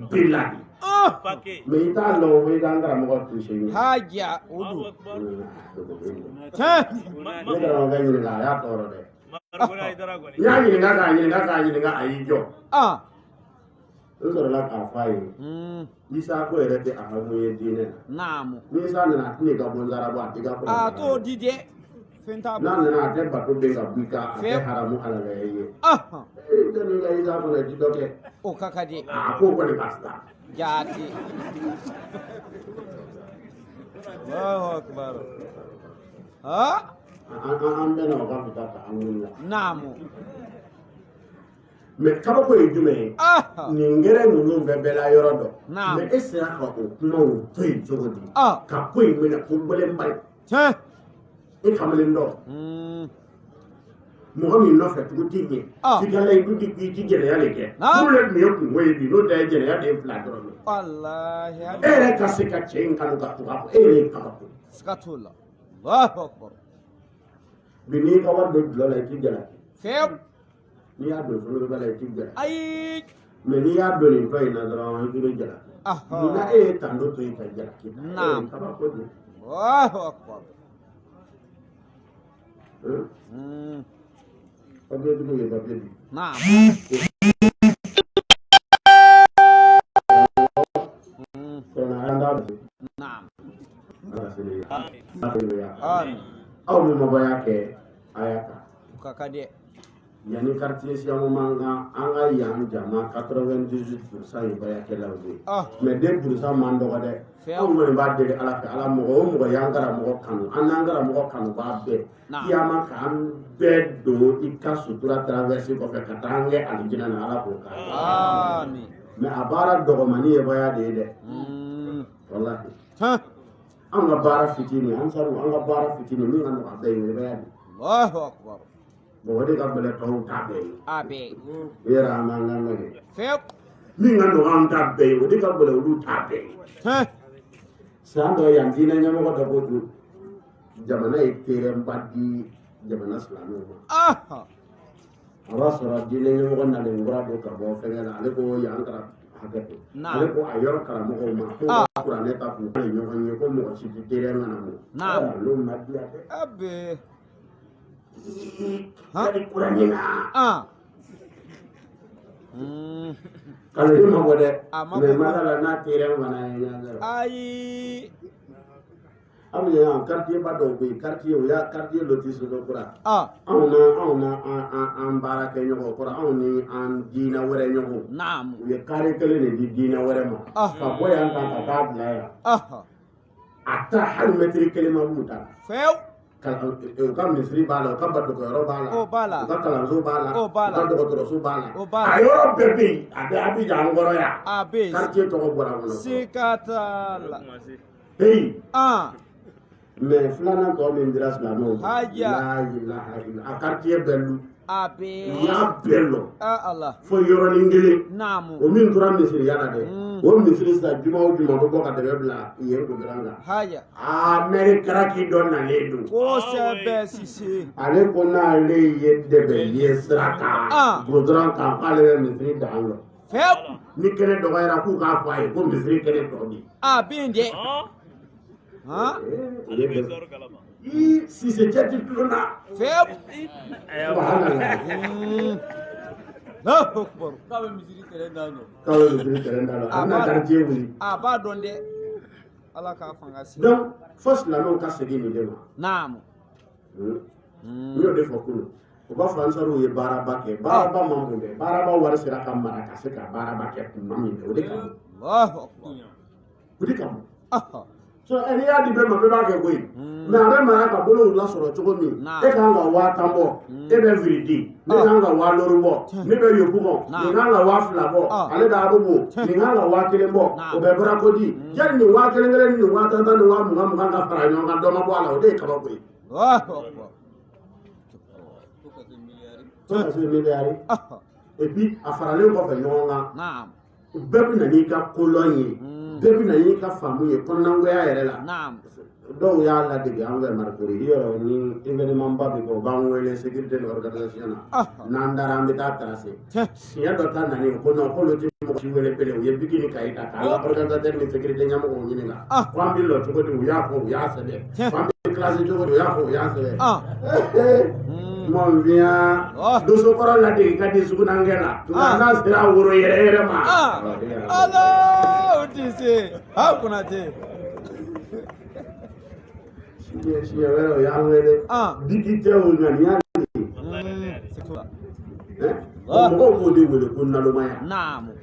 bilahi mais i t'a lɔn ko i k'an karamɔgɔ touché ɲɛ. Haja udu. Ne karamɔgɔ ɲininka a y'a tɔɔrɔ dɛ. N y'a ɲininka k'a ɲininka a y'i jɔ. N sɔrɔla k'a f'a ye. Isa ko yɛrɛ tɛ a ka mun ye diinɛ na. Ni Isa nana a tɛn'i ka bonsara bɔ a t'i ka kɔlɔn. A t'o di dɛ. N'a nana a tɛ bato bɛn ka b'i kan a tɛ haramu halala ye. E tɛ n'i ka Isa kɔnɔ i ti dɔ kɛ. O ka ka di. A ko kɔni ka fisa. Jaati. Allahu akbar. An bɛna o ka fita ta an wulila. Naamu. Mais kabako ye jumɛn ye? Nin gɛrɛ ninnu bɛɛ bɛɛ la yɔrɔ dɔ. Mais e sera ka o kumaw to yen cogo di? Ka ko in minɛ ko gɛlɛnba ye. E kamalen dɔ. Mɔgɔ min nɔfɛ tugu t'i ɲɛ. F'i ka layidu di k'i ti jɛnɛya de kɛ. Furu de tun ye kungo ye bi n'o tɛ jɛnɛya den fila dɔrɔn ye. Walahi. E yɛrɛ ka se ka cɛ in kanu ka tugu a kɔ. E yɛrɛ ye kabako. Siga t'o la. Allahu akbar. Bi n'i ka wari don dulɔ la i ti jalaki. Fewu. N'i y'a don fɔlɔ la i ti jalaki. Ayi. Mais n'i y'a don nin tɔ in na dɔrɔn i bɛ jalaki. Nin na e ye tando to yen ka jalaki. Kabako de. Allahu akbar. Papier tigiw ye papier di. Naam. Naam. Aw min mabɔya kɛ a y'a ta. O ka di. Yani quartier siamo manga an ka yan jama 98% ye bayakɛlaw de. Mais 2% man dɔgɔ dɛ. Anw kɔni b'a deli Ala fɛ Ala mɔgɔ o mɔgɔ y'an karamɔgɔ kanu an n'an karamɔgɔ kanu b'a bɛɛ. Kiyama k'an bɛɛ don i ka sutura traverser kɔfɛ ka taa an kɛ alijinɛ na Ala k'o k'an ye. Mais a baara dɔgɔmani ye baya de ye dɛ. Wallahi. An ka baara fitinin an saru an ka baara fitinin min ka nɔgɔ a bɛɛ ye baya de. Allahu akbar. Bon o de ka bɛlɛ tɔw ta bɛɛ ye. A bɛɛ. O yɛrɛ an b'an kan kɛ. Fewu. Min ka nɔgɔ an ta bɛɛ ye o de ka bɛlɛ olu ta bɛɛ ye. San dɔ yan diinɛ ɲɛmɔgɔ dɔ ko don jamana ye terrainba di jamana silamɛw ma. A b'a sɔrɔ diinɛ ɲɛmɔgɔ nalen kura don ka bɔ fɛngɛ la ale ko yan kɛra hakɛ to. Ale ko a yɔrɔ karamɔgɔw ma ko ka kuranɛ ta k'u kɛ ɲɔgɔn ye ko mɔgɔ si tɛ terrain kana mɔ. Olu ma diya dɛ. A bɛɛ. Kali kuranɛ na. Kalau dia mau ada, masalah nak terang mana yang ada. Ayi. Apa yang kartier pada ubi, kartier ya kartier lotis itu kurang. Auna ambara kenya kurang, auni an dina wera nyoku. Naam. Uye kare kele ni di dina wera ma. Kapo yang tak tak lah. Ata hal metri kele ma buta. Few. Kalau kan misri bala, kan batu koro bala. Oh bala. Kan kalanzo bala. Oh bala. Kan dokter so bala. Oh bala. Ayo bebi, ada api jangan koro ya. Abis. Kartier toko kurang mana. Sikatala. Hey. Mais filana tɔ min dira silamɛw ma. Haja. La ilaha illa a quartier bɛɛ lu. A bɛɛ. U y'a bɛɛ lɔ. Allah. Fo yɔrɔnin kelen. Naamu. O min tora misiriya la dɛ. O misiri sisan juma o juma o bɛ bɔ ka dɛgɛ bila yen goudron kan. Haja. Mɛri karaki dɔ nalen don. Kosɛbɛ Sise. Ale ko n'ale ye dɛbɛ ye sira kan. Goudron kan k'ale bɛ misiri dan lɔ. Few. Ni kɛnɛ dɔgɔyara k'u k'a fɔ a ye ko misiri kɛnɛ tɔ bi. A bɛ dɛ. Si c'est déjà du tout là. Few. Kau misiri terendalo. Kau misiri terendalo. Ana quartier wuli. Ba dɔn dɛ. Ala k'a fanga si. Donc, force la non ka segin ni de ma. Naam. N y'o de fɔ kunun. U ka faransaru ye baaraba kɛ. Baaraba man bon dɛ. Baaraba wari sera ka mara ka se ka baaraba kɛ kuma min kɛ. O de ka bon. O de ka bon. So n'i y'a di bɛɛ ma bɛɛ b'a kɛ koyi. Mais a bɛ mara ka bolo lasɔrɔ cogo min. E kan ka 1000 bɔ. E bɛ viridi. Ne kan ka 2000 bɔ. Ne bɛ yobu bɔ. Nin kan ka 2000 bɔ. Ale bɛ abubu. Nin kan ka 1000 bɔ. O bɛ barako di. Yali nin 1000 ni nin 1000 ni 20,000 ka fara ɲɔgɔn kan dɔ ma bɔ a la o de ye kabako ye. Fo ka se miliyari. Et puis a faralen kɔfɛ ɲɔgɔn kan. Bɛɛ bɛ na n'i ka kolɔn ye. Bɛɛ bɛ na n'i ka faamu ye kɔnɔnagoya yɛrɛ la. Dɔw y'a ladege an fɛ Marikori yɔrɔ ni événement ba bɛ kɛ u b'an wele sécurité de l'organisation na. N'an dara an bɛ taa tracer. Siɲɛ dɔ ta nani ko non k'olu tɛ mɔgɔ ci wele pele u ye bikini kayita kala organisateur ni sécurité ñamako ñini nga fambi lo ci ko di u ya ko u ya sebe fambi classe ci ko di u ya ko u ya sebe mon vient doso koro la de kadi suguna ngena tuna sira wuro yere ma Allah utise hakuna te si wele ya wele dikite o nyanya sekula mo ko di wele ko nalo maya naam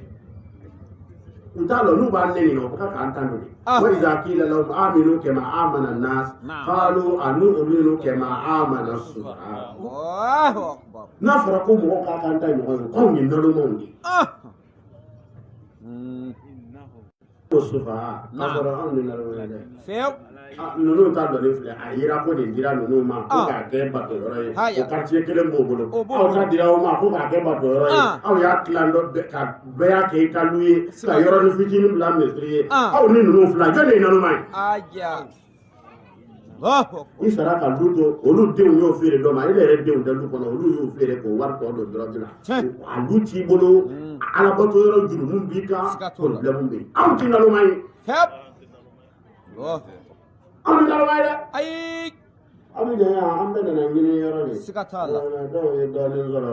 utalo nuba neni no ka kantando ni wa iza qila lahum aminu kama amana an-nas qalu anu'minu kama amana as-sufaha Allahu akbar nafra ko mo ka kantando ko ni nalo mo ni as-sufaha nafra an nalo ni feo nunu ta do le fle ayira ko ni dira nunu ma ko ka ke bato yoro ko quartier kele mo bolo aw ka dira o ma ko ka ke bato yoro aw ya klando ka be ya ke kaluye ka yoro ni fitini bla mesri aw ni nunu fla jone nanu mai aja Allahu akbar isara ka luto olu deun yo fere do ma ile re deun de lu kono olu yo fere ko war ko do drogina aluti bolo ala bato yoro juru mum bi ka problem bi aw ti nanu mai hep oh am nanu mai de ay am ne ya am be na ngini yoro ni sikatala do ye do ni zoro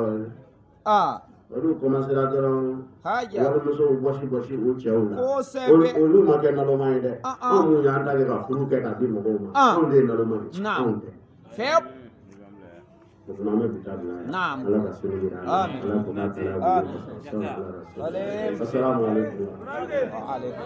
olu commencé la doron haja wala muso bosi o cewla o sebe olu ma ke nalo mai de amu ya nda ke ka furu ke ka di mo ma on de nalo mai naam fep ko na me bitadla naam ala ka sunu dira amin ala ko na tala assalamu alaikum wa alaikum